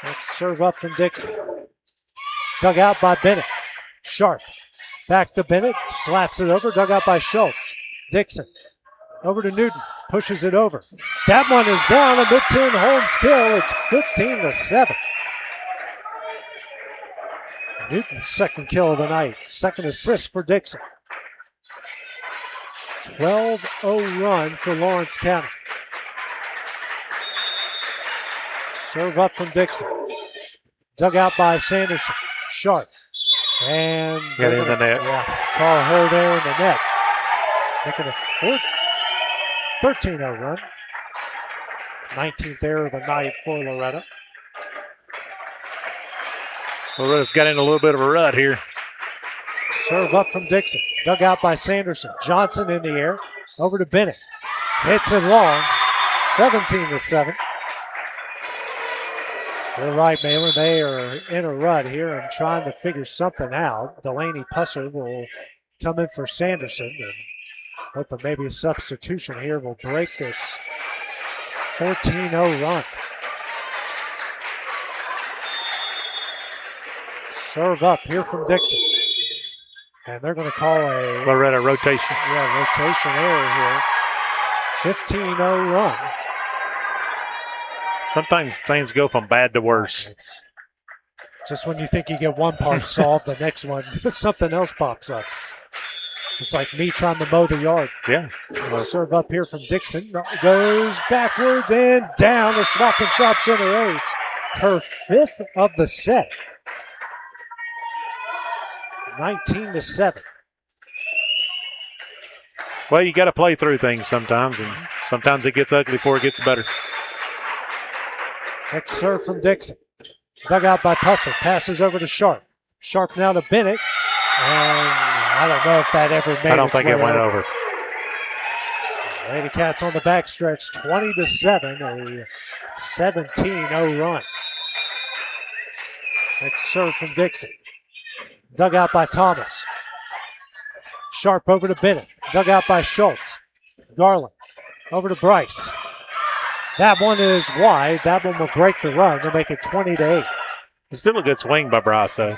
Next serve up from Dixon. Dug out by Bennett. Sharp. Back to Bennett. Slaps it over. Dug out by Schultz. Dixon over to Newton, pushes it over. That one is down, a mid-10 Holmes kill. It's 15-7. Newton's second kill of the night, second assist for Dixon. 12-0 run for Lawrence County. Serve up from Dixon. Dug out by Sanderson. Sharp. And got in the net. Yeah, call her there in the net. Making a 13-0 run. 19th error of the night for Loretto. Loretto's got in a little bit of a rut here. Serve up from Dixon. Dug out by Sanderson. Johnson in the air. Over to Bennett. Hits it long. 17-7. You're right, Malin. They are in a rut here and trying to figure something out. Delaney Pusser will come in for Sanderson. And hoping maybe a substitution here will break this 14-0 run. Serve up here from Dixon. And they're going to call a Loretto rotation. Yeah, rotation error here. 15-0 run. Sometimes things go from bad to worse. It's just when you think you get one part solved, the next one, something else pops up. It's like me trying to mow the yard. Yeah. Serve up here from Dixon. Goes backwards and down. A swap and shop center ace. Her 5th of the set. 19-7. Well, you got to play through things sometimes, and sometimes it gets ugly before it gets better. Next serve from Dixon. Dug out by Pusser. Passes over to Sharp. Sharp now to Bennett. And I don't know if that ever made I don't think it went over. Lady Cats on the backstretch, 20-7, a 17-0 run. Next serve from Dixon. Dug out by Thomas. Sharp over to Bennett. Dug out by Schultz. Garland over to Bryce. That one is wide. That one will break the run. They'll make it 20-8. Still a good swing by Bryce, though.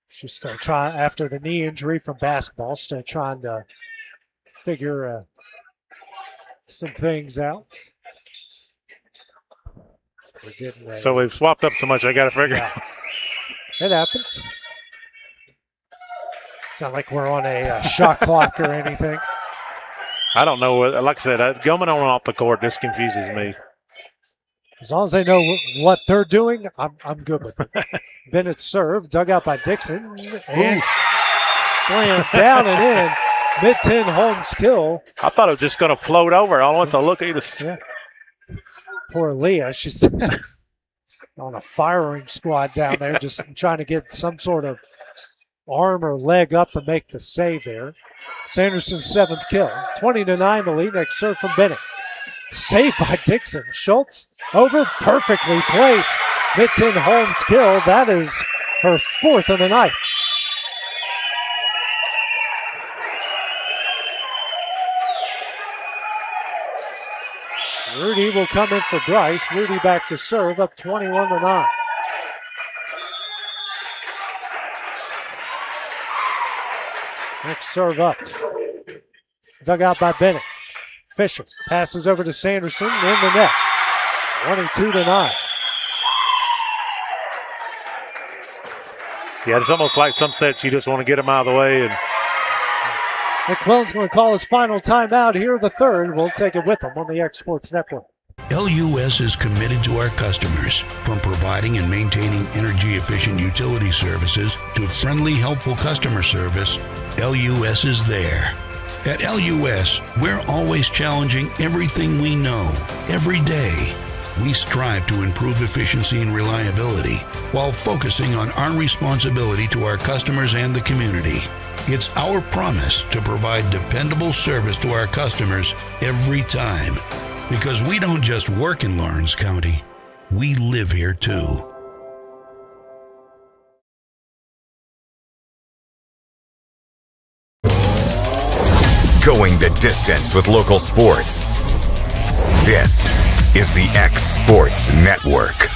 She's still trying, after the knee injury from basketball, still trying to figure some things out. So we've swapped up so much, I got to figure out. It happens. It's not like we're on a shot clock or anything. I don't know. Like I said, going on and off the court, this confuses me. As long as they know what they're doing, I'm good with it. Bennett serve, dug out by Dixon, and slammed down and in. Mid-10 Holmes kill. I thought it was just going to float over. All once I look at it. Yeah. Poor Leah. She's on a firing squad down there, just trying to get some sort of arm or leg up to make the save there. Sanderson's 7th kill. 20-9 the lead. Next serve from Bennett. Saved by Dixon. Schultz over, perfectly placed. Mid-10 Holmes kill. That is her 4th of the night. Rudy will come in for Bryce. Rudy back to serve, up 21-9. Next serve up. Dug out by Bennett. Fisher passes over to Sanderson in the net. 22-9. Yeah, it's almost like some sets you just want to get them out of the way. And McClellan's going to call his final timeout here, the third. We'll take it with him on the X Sports Network. LUS is committed to our customers, from providing and maintaining energy-efficient utility services to friendly, helpful customer service. LUS is there. At LUS, we're always challenging everything we know, every day. We strive to improve efficiency and reliability while focusing on our responsibility to our customers and the community. It's our promise to provide dependable service to our customers every time. Because we don't just work in Lawrence County, we live here too. Going the distance with local sports. This is the X Sports Network.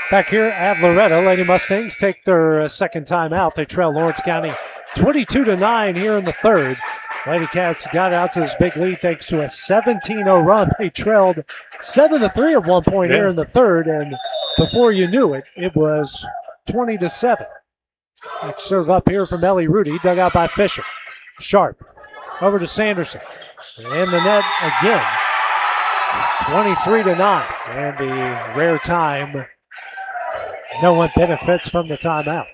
Back here at Loretto, Lady Mustangs take their second time out. They trail Lawrence County 22-9 here in the third. Lady Cats got out to this big lead thanks to a 17-0 run. They trailed 7-3 at one point here in the third, and before you knew it, it was 20-7. Next serve up here from Ellie Rudy, dug out by Fisher. Sharp over to Sanderson. In the net again. It's 23-9, and the rare time no one benefits from the timeout.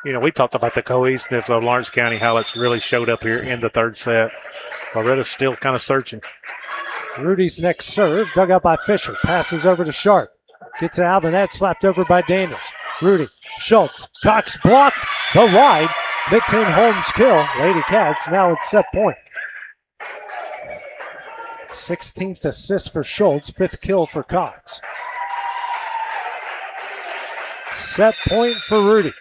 You know, we talked about the cohesiveness of Lawrence County, how it's really showed up here in the third set. Loretta's still kind of searching. Rudy's next serve, dug out by Fisher. Passes over to Sharp. Gets it out of the net, slapped over by Daniels. Rudy, Schultz, Cox blocked, the wide. Mid-10 Holmes kill. Lady Cats now at set point. 16th assist for Schultz, 5th kill for Cox. Set point for Rudy.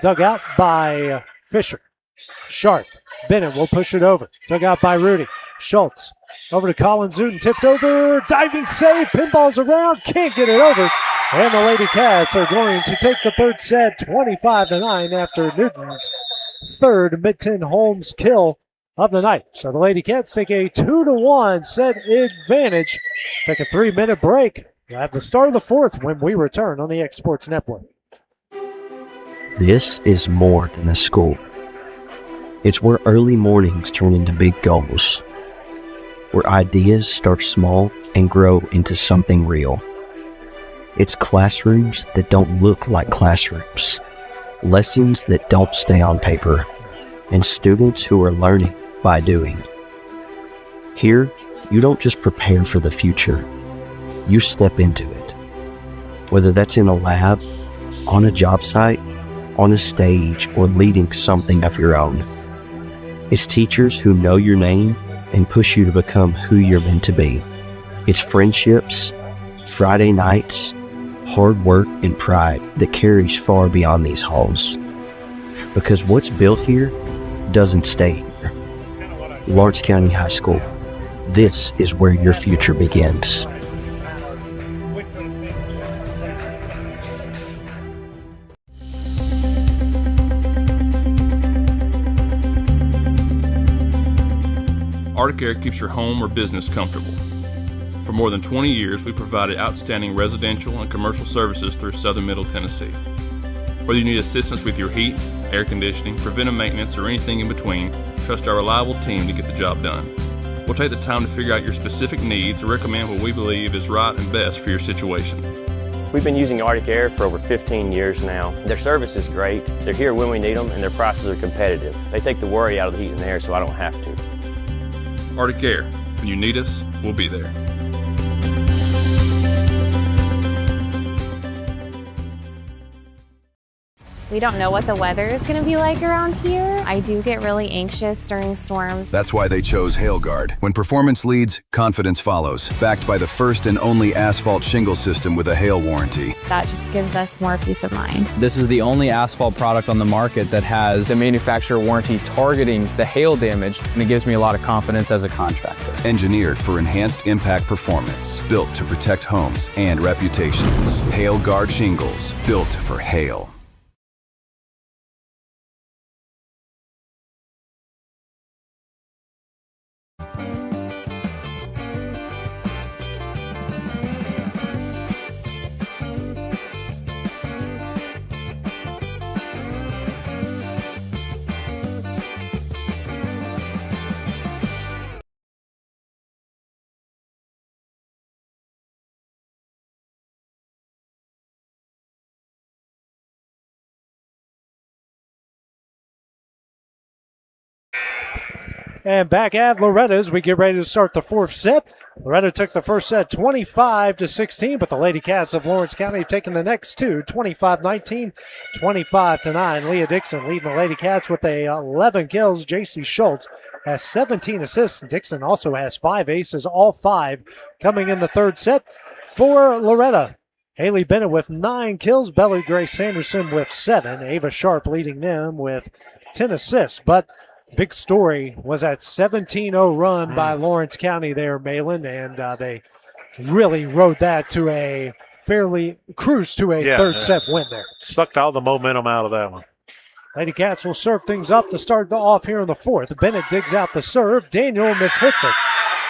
Dug out by Fisher. Sharp. Bennett will push it over. Dug out by Rudy. Schultz. Over to Collins Newton. Tipped over. Diving save. Pinballs around. Can't get it over. And the Lady Cats are going to take the third set 25-9 after Newton's third Mid-10 Holmes kill of the night. So the Lady Cats take a 2-1 set advantage. Take a 3-minute break. We'll have the start of the fourth when we return on the X Sports Network. This is more than a school. It's where early mornings turn into big goals, where ideas start small and grow into something real. It's classrooms that don't look like classrooms, lessons that don't stay on paper, and students who are learning by doing. Here, you don't just prepare for the future, you step into it. Whether that's in a lab, on a job site, on a stage, or leading something of your own. It's teachers who know your name and push you to become who you're meant to be. It's friendships, Friday nights, hard work, and pride that carries far beyond these halls. Because what's built here doesn't stay here. Lawrence County High School. This is where your future begins. Arctic Air keeps your home or business comfortable. For more than 20 years, we provided outstanding residential and commercial services through Southern Middle Tennessee. Whether you need assistance with your heat, air conditioning, preventive maintenance, or anything in between, trust our reliable team to get the job done. We'll take the time to figure out your specific needs and recommend what we believe is right and best for your situation. We've been using Arctic Air for over 15 years now. Their service is great, they're here when we need them, and their prices are competitive. They take the worry out of the heat and air so I don't have to. Arctic Air. When you need us, we'll be there. We don't know what the weather is going to be like around here. I do get really anxious during storms. That's why they chose HailGuard. When performance leads, confidence follows. Backed by the first and only asphalt shingle system with a hail warranty. That just gives us more peace of mind. This is the only asphalt product on the market that has the manufacturer warranty targeting the hail damage, and it gives me a lot of confidence as a contractor. Engineered for enhanced impact performance. Built to protect homes and reputations. HailGuard shingles. Built for hail. And back at Loretto as we get ready to start the fourth set. Loretto took the first set 25-16, but the Lady Cats of Lawrence County have taken the next two, 25-19, 25-9. Leah Dixon leading the Lady Cats with 11 kills. J.C. Schultz has 17 assists. Dixon also has 5 aces, all 5 coming in the third set for Loretto. Haley Bennett with 9 kills. Bella Grace Sanderson with 7. Ava Sharp leading them with 10 assists. But big story was that 17-0 run by Lawrence County there, Malin, and they really rode that to a cruise to a third set win there. Sucked all the momentum out of that one. Lady Cats will serve things up to start off here in the fourth. Bennett digs out the serve. Daniel mishits it.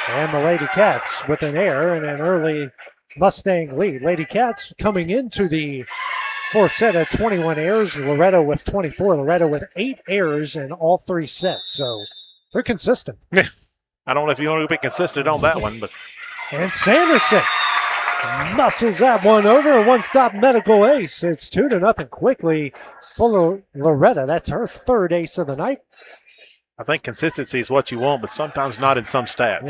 And the Lady Cats with an error and an early Mustang lead. Lady Cats coming into the fourth set at 21 errors. Loretto with 24. Loretto with 8 errors in all 3 sets. So they're consistent. I don't know if you want to be consistent on that one, but. And Sanderson muscles that one over. A one-stop medical ace. It's 2-0 quickly for Loretta. That's her third ace of the night. I think consistency is what you want, but sometimes not in some stats.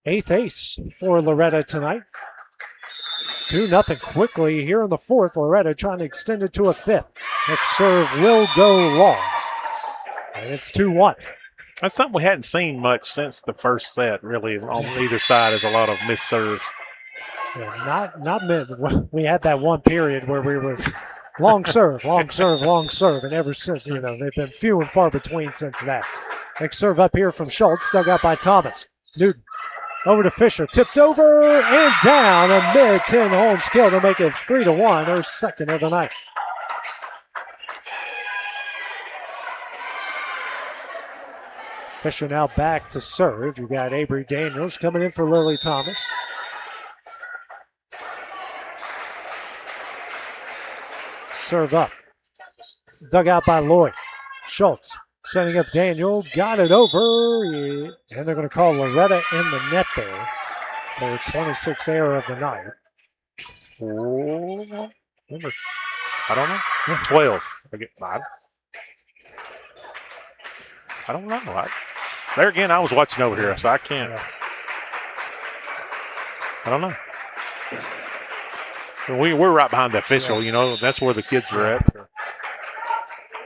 Yeah. 8th ace for Loretto tonight. 2-0 quickly here in the 4th. Loretto trying to extend it to a 5th. Next serve will go long. And it's 2-1. That's something we hadn't seen much since the first set, really, on either side. There's a lot of missed serves. Yeah, not mid. We had that one period where we were long serve, and ever since, they've been few and far between since that. Next serve up here from Schultz, dug out by Thomas. Newton over to Fisher, tipped over and down. A mid-10 Holmes kill to make it 3-1, her second of the night. Fisher now back to serve. You got Avery Daniels coming in for Lily Thomas. Serve up. Dug out by Lloyd. Schultz setting up Daniel. Got it over. And they're going to call Loretta in the net there. Their 26th error of the night. I don't know. 12. I don't know. There again, I was watching over here, so I can't. I don't know. We're right behind the official, That's where the kids are at. So.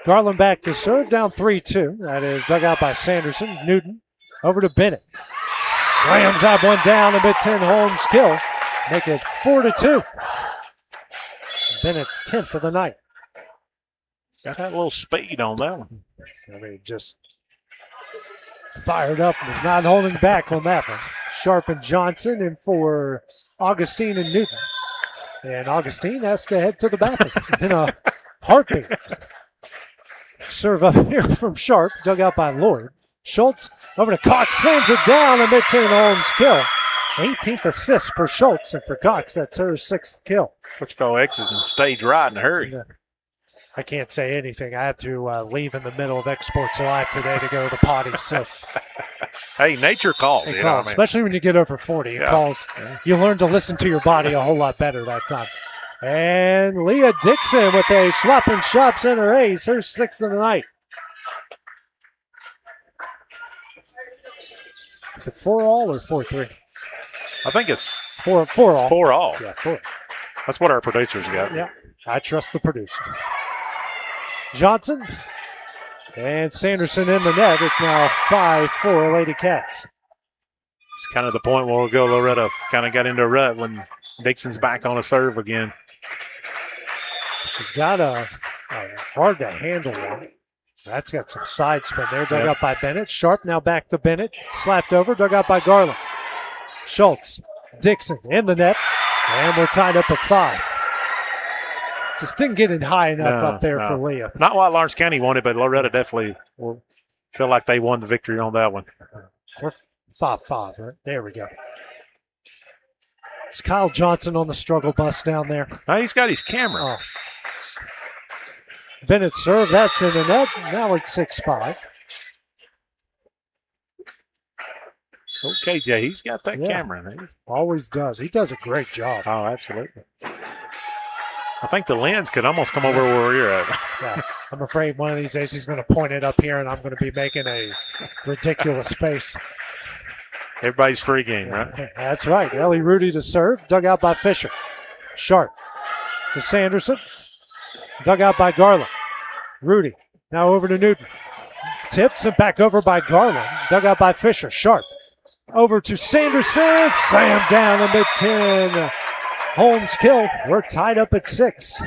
Garland back to serve, down 3-2. That is dug out by Sanderson. Newton over to Bennett. Slams that one down, a mid-10 Holmes kill. Make it 4-2. Bennett's 10th of the night. Got that little speed on that one. Just fired up and is not holding back on that one. Sharp and Johnson in for Augustine and Newton. And Augustine has to head to the bathroom in a heartbeat. Serve up here from Sharp, dug out by Lloyd. Schultz over to Cox, sends it down, a mid-10 Holmes kill. 18th assist for Schultz, and for Cox, that's her 6th kill. What you call X's and stage right in a hurry. I can't say anything. I had to leave in the middle of Exports Live today to go to the potty. So, hey, nature calls. It calls, especially when you get over 40. It calls. You learn to listen to your body a whole lot better that time. And Leah Dixon with a swap and shop center ace, her 6th of the night. Is it 4-all or 4-3? I think it's 4-all. 4-all. Yeah, 4. That's what our producers got. Yeah, I trust the producer. Johnson and Sanderson in the net. It's now 5-4 Lady Cats. It's kind of the point where we'll go Loretto kind of got into a rut when Dixon's back on a serve again. She's got a hard to handle one. That's got some side spin there. Dug up by Bennett. Sharp now back to Bennett. Slapped over. Dug out by Garland. Schultz. Dixon in the net. And we're tied up at 5. Just didn't get it high enough up there for Leah. Not what Lawrence County wanted, but Loretto definitely will feel like they won the victory on that one. We're 5-5, right? There we go. It's Kyle Johnson on the struggle bus down there. Now he's got his camera. Bennett serve, that's in the net. Now it's 6-5. Okay, Jay, he's got that camera. Always does. He does a great job. Oh, absolutely. I think the lens could almost come over where you're at. Yeah, I'm afraid one of these days he's going to point it up here and I'm going to be making a ridiculous face. Everybody's free game, right? That's right. Ellie Rudy to serve. Dug out by Fisher. Sharp to Sanderson. Dug out by Garland. Rudy now over to Newton. Tips and back over by Garland. Dug out by Fisher. Sharp over to Sanderson. Slam down the mid-10. Holmes kill. We're tied up at 6.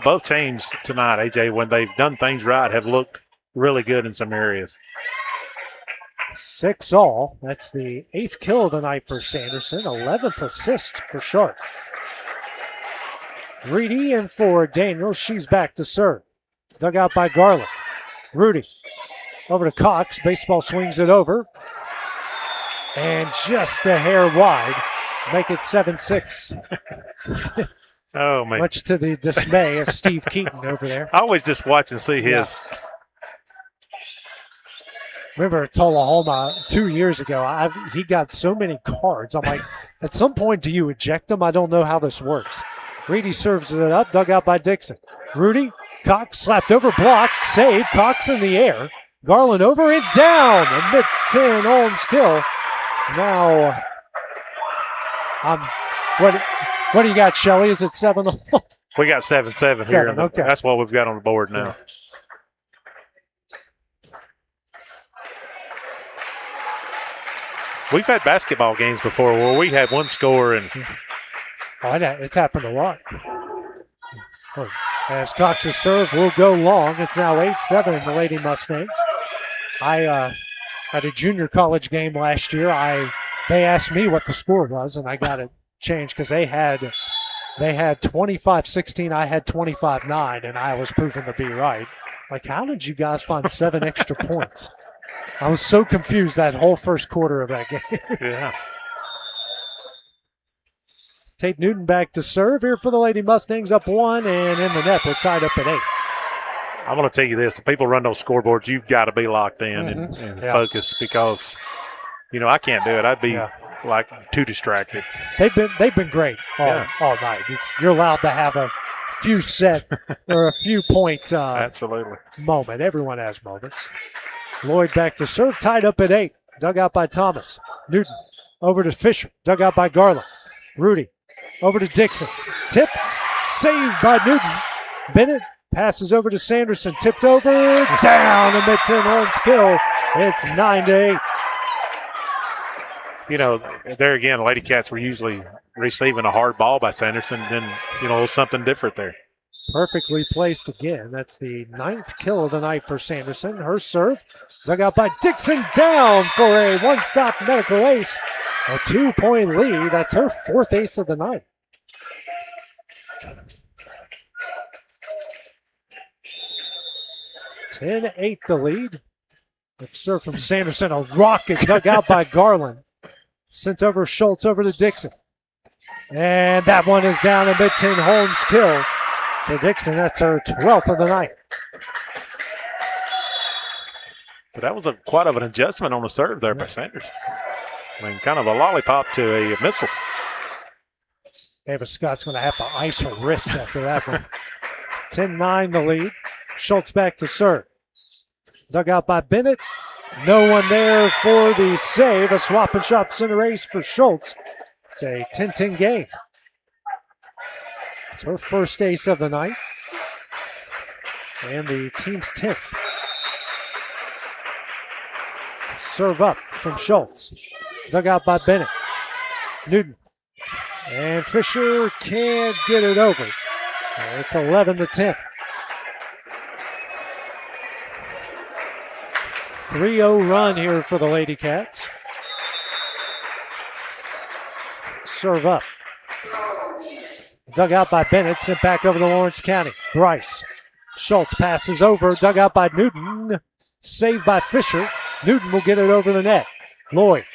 Both teams tonight, AJ, when they've done things right, have looked really good in some areas. 6-all. That's the 8th kill of the night for Sanderson. 11th assist for Sharp. Reedy in for Daniels. She's back to serve. Dug out by Garland. Rudy over to Cox. Baseball swings it over. And just a hair wide. Make it 7-6. Oh, man. Much to the dismay of Steve Keaton over there. I always just watch and see his. Yeah. Remember Tullahoma 2 years ago, he got so many cards. I'm like, at some point, do you eject him? I don't know how this works. Reedy serves it up, dug out by Dixon. Rudy, Cox slapped over, blocked, save. Cox in the air. Garland over and down. A mid-10 Holmes kill. It's now, what do you got, Shelly? Is it 7? We got 7-7 here. Okay. That's what we've got on the board now. We've had basketball games before where we had one score and it's happened a lot. As Cox's serve will go long. It's now 8-7 the Lady Mustangs. I had a junior college game last year. They asked me what the score was, and I got it changed because they had 25-16. I had 25-9, and I was proven to be right. Like, how did you guys find 7 extra points? I was so confused that whole first quarter of that game. Yeah. Tate Newton back to serve here for the Lady Mustangs, up 1, and in the net. We're tied up at 8. I'm going to tell you this. The people run those scoreboards, you've got to be locked in and focused because, I can't do it. I'd be too distracted. They've been great all night. You're allowed to have a few set or a few point absolutely moment. Everyone has moments. Lloyd back to serve, tied up at 8. Dug out by Thomas. Newton over to Fisher, dug out by Garland. Rudy over to Dixon. Tipped, saved by Newton. Bennett passes over to Sanderson. Tipped over, down. A mid-10 Holmes kill. It's 9-8. There again, Lady Cats were usually receiving a hard ball by Sanderson. Then, it was something different there. Perfectly placed again. That's the 9th kill of the night for Sanderson. Her serve, dug out by Dixon, down for a one-stop medical ace. A 2-point lead. That's her 4th ace of the night. (10-8) the lead. Serve from Sanderson. A rocket dug out by Garland. Sent over Schultz over to Dixon. And that one is down. A mid-10 Holmes kill for Dixon. That's her 12th of the night. But that was quite of an adjustment on the serve there by Sanders. Kind of a lollipop to a missile. Ava Scott's going to have to ice her wrist after that one. 10-9 the lead. Schultz back to serve. Dug out by Bennett. No one there for the save. A swap and shop center ace for Schultz. It's a 10-10 game. It's her first ace of the night. And the team's 10th. Serve up from Schultz. Dug out by Bennett. Newton. And Fisher can't get it over. It's 11-10. 3-0 run here for the Lady Cats. Serve up. Dug out by Bennett, sent back over to Lawrence County. Bryce. Schultz passes over, dug out by Newton. Saved by Fisher. Newton will get it over the net. Lloyd.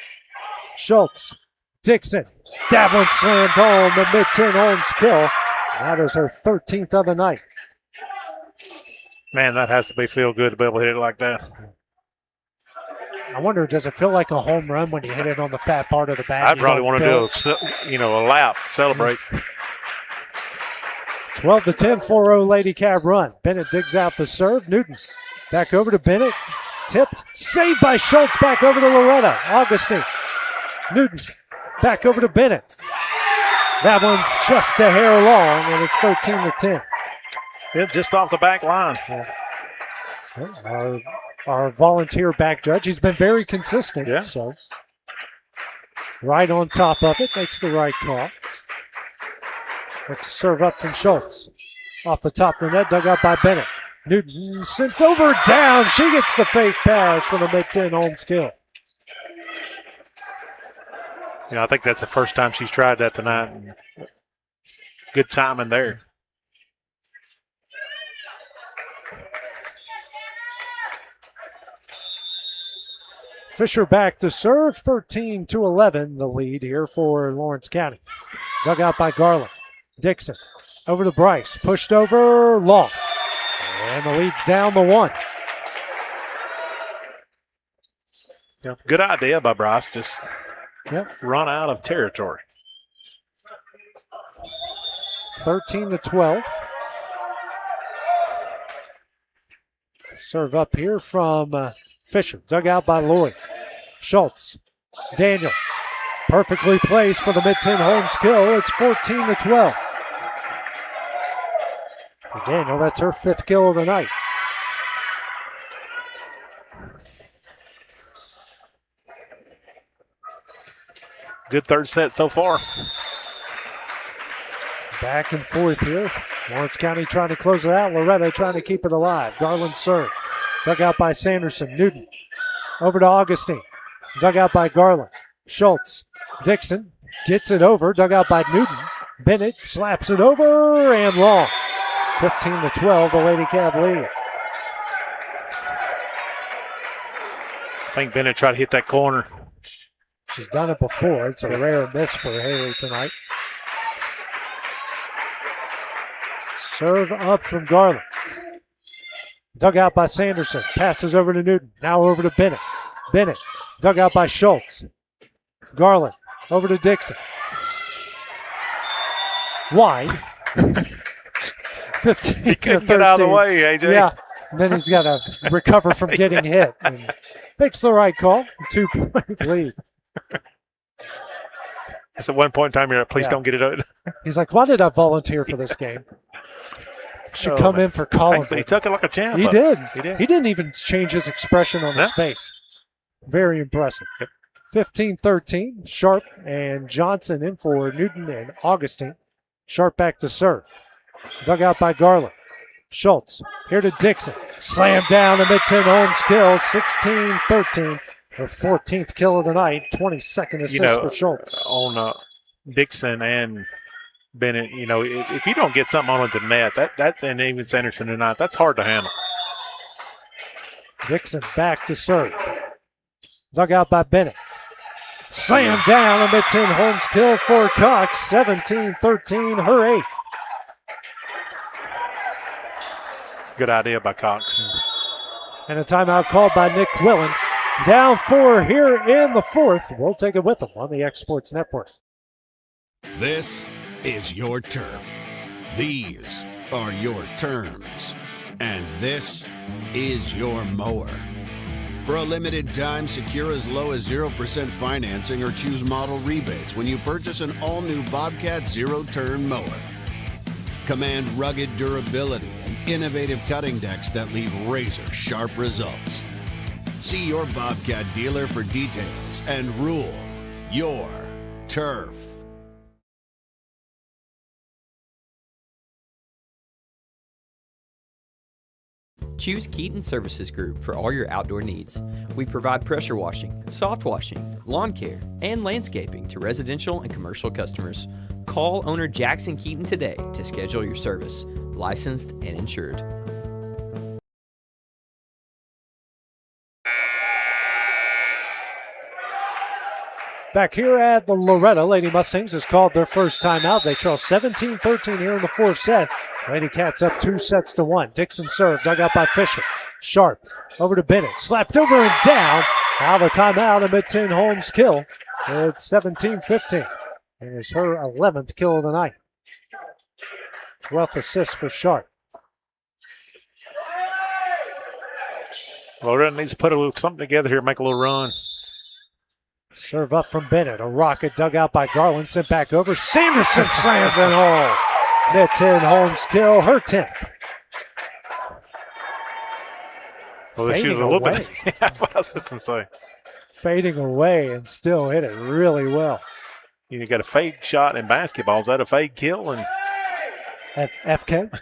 Schultz. Dixon. That one slammed home. A mid-10 Holmes kill. That is her 13th of the night. Man, that has to feel good to be able to hit it like that. I wonder, does it feel like a home run when you hit it on the fat part of the bat? I'd probably want to do a lap, celebrate. 12-10, 4-0 Lady Cat run. Bennett digs out the serve. Newton back over to Bennett. Tipped. Saved by Schultz. Back over to Loretto. Augustine. Newton back over to Bennett. That one's just a hair long, and it's 13-10. Yeah, just off the back line. Our volunteer back judge, he's been very consistent. Yeah. So right on top of it, makes the right call. Let's serve up from Schultz. Off the top of the net, dug out by Bennett. Newton sent over, down. She gets the fake pass for the mid-10 Holmes kill. I think that's the first time she's tried that tonight. Good timing there. Fisher back to serve, 13-11, the lead here for Lawrence County. Dug out by Garland. Dixon over to Bryce, pushed over, long. And the lead's down to 1. Yeah, good idea by Bryce, just run out of territory. 13-12. Serve up here from Fisher. Dug out by Lloyd. Schultz. Daniel. Perfectly placed for the mid-10 Holmes kill. It's 14-12. For Daniel, that's her 5th kill of the night. Good third set so far. Back and forth here. Lawrence County trying to close it out. Loretto trying to keep it alive. Garland serve. Dug out by Sanderson. Newton. Over to Augustine. Dug out by Garland. Schultz. Dixon gets it over. Dug out by Newton. Bennett slaps it over and long. 15-12, the Lady Cab lead. I think Bennett tried to hit that corner. She's done it before. It's a rare miss for Haley tonight. Serve up from Garland. Dug out by Sanderson. Passes over to Newton. Now over to Bennett. Bennett. Dug out by Schultz. Garland. Over to Dixon. Wide. 15 He couldn't get out of the way, AJ. Yeah. And then he's got to recover from getting hit. And makes the right call. 2-point lead. It's at one point in time you're like, please don't get it out. He's like, why did I volunteer for this game? Should come in for calling. But he took it like a champ. He did. He did. He didn't even change his expression on his face. Very impressive. 15-13. Sharp and Johnson in for Newton and Augustine. Sharp back to serve. Dug out by Garland. Schultz. Here to Dixon. Slam down the mid-10 Holmes kill. 16-13. Her 14th kill of the night. 22nd assist for Schultz. On Dixon and Bennett, if you don't get something on the net, that's and even Sanderson tonight, that's hard to handle. Dixon back to serve. Dug out by Bennett. Slam down a mid-10 Holmes kill for Cox. 17-13, her 8th. Good idea by Cox. And a timeout called by Nick Quillen. Down 4 here in the 4th. We'll take it with them on the X Sports Network. This is your turf. These are your terms. And this is your mower. For a limited time, secure as low as 0% financing or choose model rebates when you purchase an all-new Bobcat zero-turn mower. Command rugged durability and innovative cutting decks that leave razor-sharp results. See your Bobcat dealer for details and rule your turf. Choose Keaton Services Group for all your outdoor needs. We provide pressure washing, soft washing, lawn care, and landscaping to residential and commercial customers. Call owner Jackson Keaton today to schedule your service. Licensed and insured. Back here at the Loretto, Lady Mustangs has called their first timeout. They trail 17-13 here in the 4th set. Lady Cats up 2-1. Dixon serve, dug out by Fisher. Sharp, over to Bennett. Slapped over and down. Now the timeout, a mid-10 Holmes kill. It's 17-15. And it's her 11th kill of the night. 12th assist for Sharp. Loretto needs to put a little something together here, make a little run. Serve up from Bennett. A rocket dug out by Garland. Sent back over. Sanderson slams it home. Mid-10 Holmes kill. Her 10th. Well, she was a little bit. That's what I was supposed to say. Fading away and still hit it really well. You got a fade shot in basketball. Is that a fade kill? And at FK?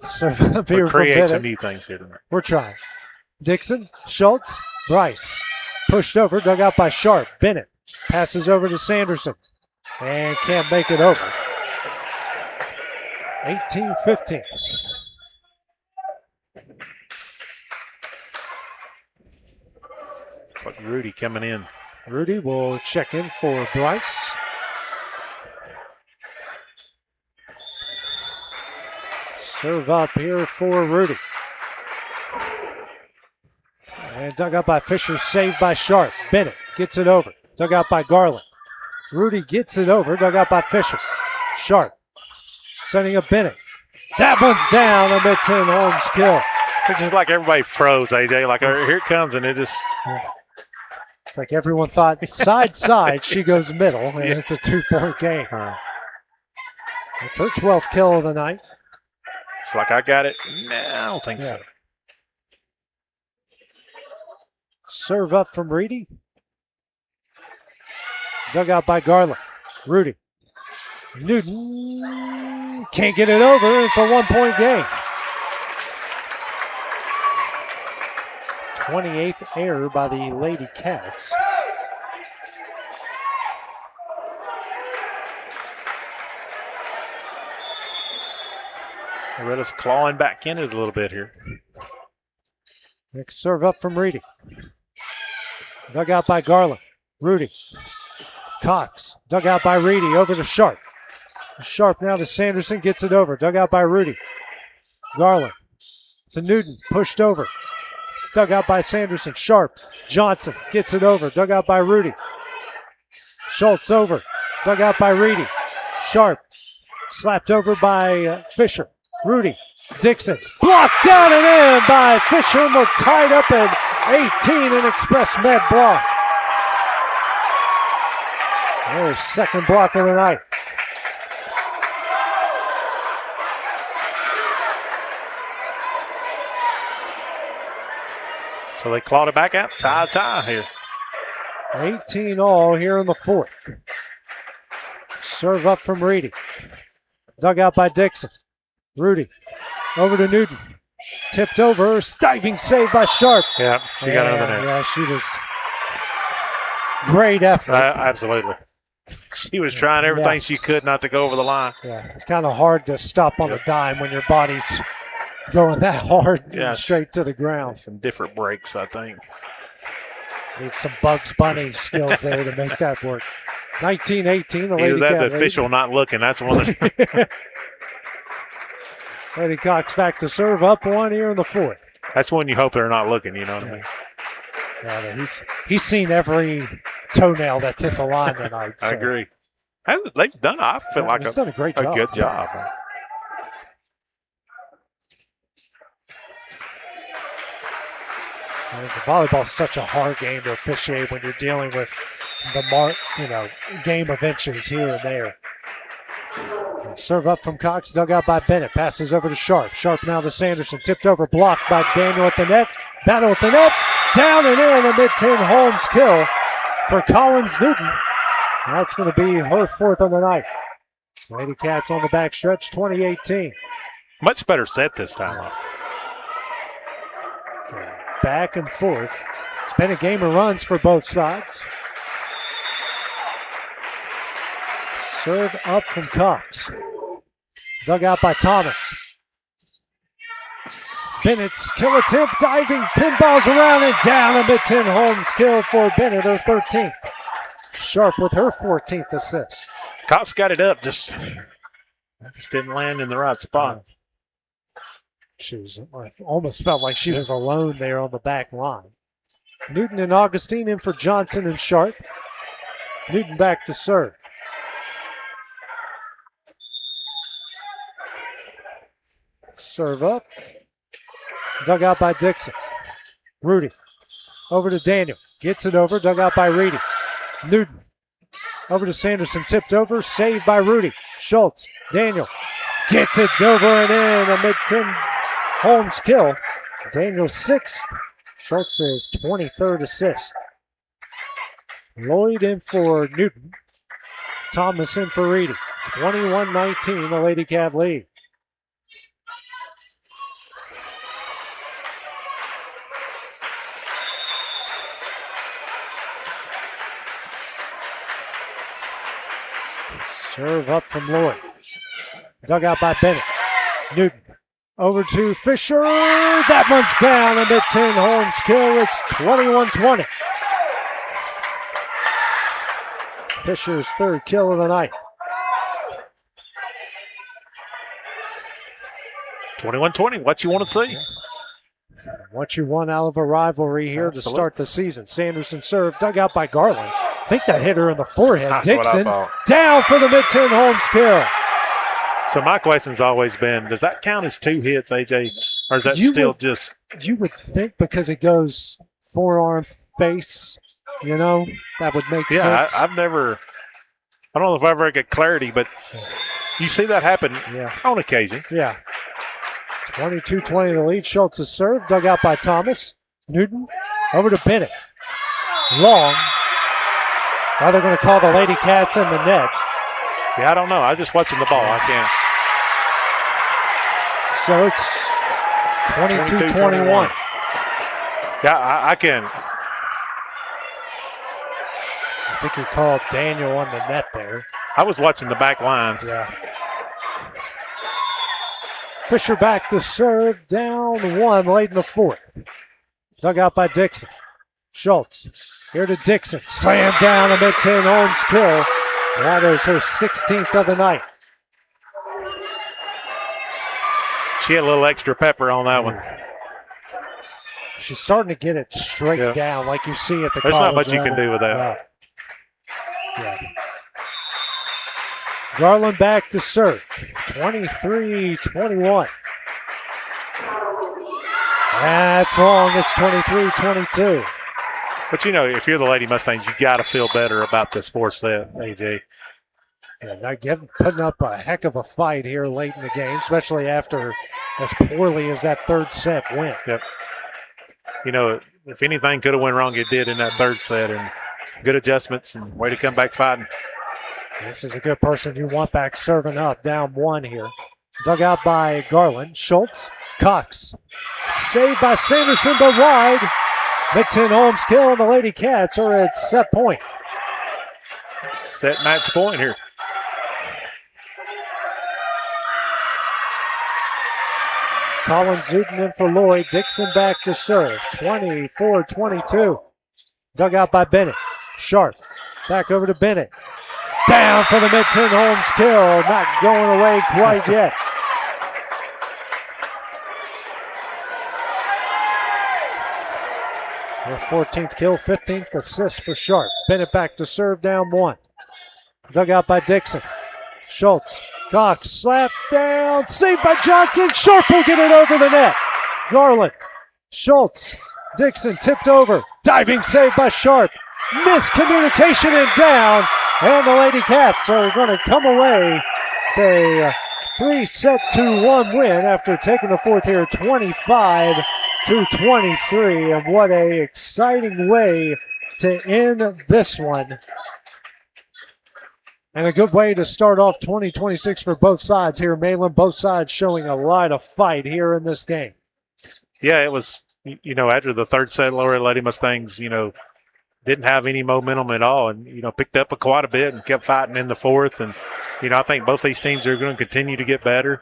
Serve up here from create Bennett. some new things here tonight. We're trying. Dixon, Schultz, Bryce. Pushed over, dug out by Sharp. Bennett passes over to Sanderson and can't make it over. 18-15. But Rudy coming in. Rudy will check in for Bryce. Serve up here for Rudy. And dug out by Fisher, saved by Sharp. Bennett gets it over. Dug out by Garland. Rudy gets it over. Dug out by Fisher. Sharp sending up Bennett. That one's down, a mid-10 Holmes kill. It's just like everybody froze, AJ. Like, here it comes, and it just. It's like everyone thought side, she goes middle, and it's a 2-point game. It's her 12th kill of the night. It's like I got it. Nah, I don't think so. Serve up from Reedy. Dug out by Garland. Rudy. Newton can't get it over. It's a 1-point game. 28th error by the Lady Cats. Loretta's clawing back in it a little bit here. Next serve up from Reedy. Dug out by Garland. Rudy. Cox. Dug out by Reedy. Over to Sharp. Sharp now to Sanderson. Gets it over. Dug out by Rudy. Garland. To Newton. Pushed over. Dug out by Sanderson. Sharp. Johnson gets it over. Dug out by Rudy. Schultz over. Dug out by Reedy. Sharp. Slapped over by Fisher. Rudy. Dixon. Blocked down and in by Fisher. And we're tied up at 18 in Express Med block. Their second block of the night. So they clawed it back out. Tie here. 18 all here in the fourth. Serve up from Reedy. Dug out by Dixon. Rudy over to Newton. Tipped over. Diving save by Sharp. Yeah, she got out of the net. Yeah, she was great effort. Absolutely. She was trying everything she could not to go over the line. Yeah, it's kind of hard to stop on a dime when your body's going that hard straight to the ground. Some different breaks, I think. Need some Bugs Bunny skills there to make that work. 19-18, the Lady Either that Cat the official not looking. That's one of the Lady Cox back to serve up one here in the fourth. That's when you hope they're not looking, you know what I mean? Yeah, he's seen every toenail that's hit the line tonight. So. I agree. They've done, I feel like, done a great job. good job. Volleyball is such a hard game to officiate when you're dealing with the game of inches here and there. Serve up from Cox, dug out by Bennett. Passes over to Sharp. Sharp now to Sanderson. Tipped over, blocked by Daniel at the net. Battle at the net. Down and in, a mid-10 Holmes kill for Collins Newton. That's going to be her fourth on the night. Lady Cats on the back stretch, 2018. Much better set this time. Back and forth. It's been a game of runs for both sides. Serve up from Cox. Dug out by Thomas. Bennett's kill attempt, diving, pinballs around and down. A mid-10 Holmes kill for Bennett, her 13th. Sharp with her 14th assist. Cox got it up, just didn't land in the right spot. I almost felt like she was alone there on the back line. Newton and Augustine in for Johnson and Sharp. Newton back to serve. Serve up. Dug out by Dixon. Rudy. Over to Daniel. Gets it over. Dug out by Reedy. Newton. Over to Sanderson. Tipped over. Saved by Rudy. Schultz. Daniel. Gets it over and in. A mid-10 Holmes kill. Daniel's 6th. Schultz's 23rd assist. Lloyd in for Newton. Thomas in for Reedy. 21-19, the Lady Cat lead. Serve up from Lloyd. Dug out by Bennett. Newton. Over to Fisher. That one's down. A mid-10 Holmes kill. It's 21-20. Fisher's third kill of the night. 21-20. What you want to see? What you want out of a rivalry here to start the season. Sanderson serve. Dug out by Garland. I think that hit her in the forehead. That's Dixon down for the mid-10 Holmes kill. So my question's always been, does that count as 2 hits, AJ, or is that just? You would think because it goes forearm, face, that would make sense. Yeah, I don't know if I ever get clarity, but you see that happen on occasions. Yeah. 22-20 the lead. Schultz's serve, dug out by Thomas. Newton over to Bennett. Long. Now they're going to call the Lady Cats in the net. Yeah, I don't know. I was just watching the ball. I can't. So it's 22-21. Yeah, I can. I think he called Daniel on the net there. I was watching the back line. Yeah. Fisher back to serve, down 1 late in the 4th. Dug out by Dixon. Schultz here to Dixon. Slam down a mid-10 Holmes kill. That is her 16th of the night. She had a little extra pepper on that one. She's starting to get it straight down like you see at the There's college not much you can do with that. Yeah. Garland back to serve. 23-21. That's long. It's 23-22. But, if you're the Lady Mustangs, you got to feel better about this 4th set, AJ. Yeah, they're putting up a heck of a fight here late in the game, especially after as poorly as that 3rd set went. Yep. If anything could have went wrong, it did in that 3rd set, and good adjustments and way to come back fighting. This is a good person you want back serving up, down 1 here. Dug out by Garland. Schultz, Cox. Saved by Sanderson, but wide. Mid-10 Holmes kill, and the Lady Cats are at set point. Set match point here. Collins Newton in for Lloyd. Dixon back to serve. 24-22. Dug out by Bennett. Sharp. Back over to Bennett. Down for the mid-10 Holmes kill. Not going away quite yet. Her 14th kill, 15th assist for Sharp. Bennett back to serve, down 1. Dug out by Dixon. Schultz. Cox slapped down. Saved by Johnson. Sharp will get it over the net. Garland. Schultz. Dixon tipped over. Diving save by Sharp. Miscommunication and down. And the Lady Cats are going to come away with a 3-2-1 win after taking the 4th here, 25-23. And what a exciting way to end this one. And a good way to start off 2026 for both sides here, Malin. Both sides showing a lot of fight here in this game. Yeah, it was, after the 3rd set, Loretto Lady Mustangs, didn't have any momentum at all and, picked up quite a bit and kept fighting in the 4th. And, I think both these teams are going to continue to get better.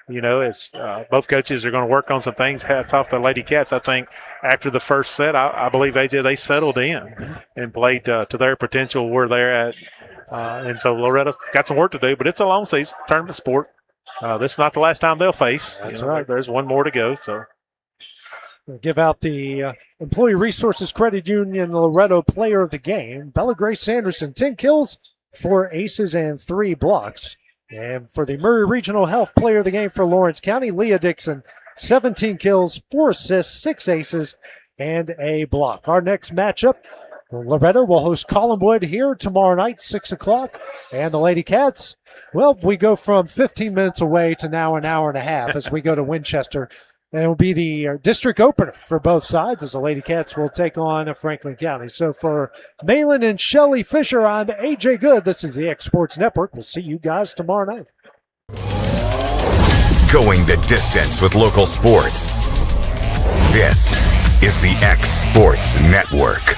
As both coaches are going to work on some things. Hats off to the Lady Cats. I think after the 1st set, I believe, AJ, they settled in and played to their potential where they're at. And so Loretto got some work to do, but it's a long season, tournament sport. This is not the last time they'll face. That's right. There's one more to go. So we'll give out the Employee Resources Credit Union Loretto Player of the Game. Bella Grace Sanderson, 10 kills, 4 aces, and 3 blocks. And for the Murray Regional Health Player of the Game for Lawrence County, Leah Dixon, 17 kills, 4 assists, 6 aces, and a block. Our next matchup, Loretto will host Collinwood here tomorrow night, 6 o'clock. And the Lady Cats, well, we go from 15 minutes away to now an hour and a half as we go to Winchester. And it will be the district opener for both sides as the Lady Cats will take on Franklin County. So for Malin and Shelley Fisher, I'm AJ Good. This is the X Sports Network. We'll see you guys tomorrow night. Going the distance with local sports. This is the X Sports Network.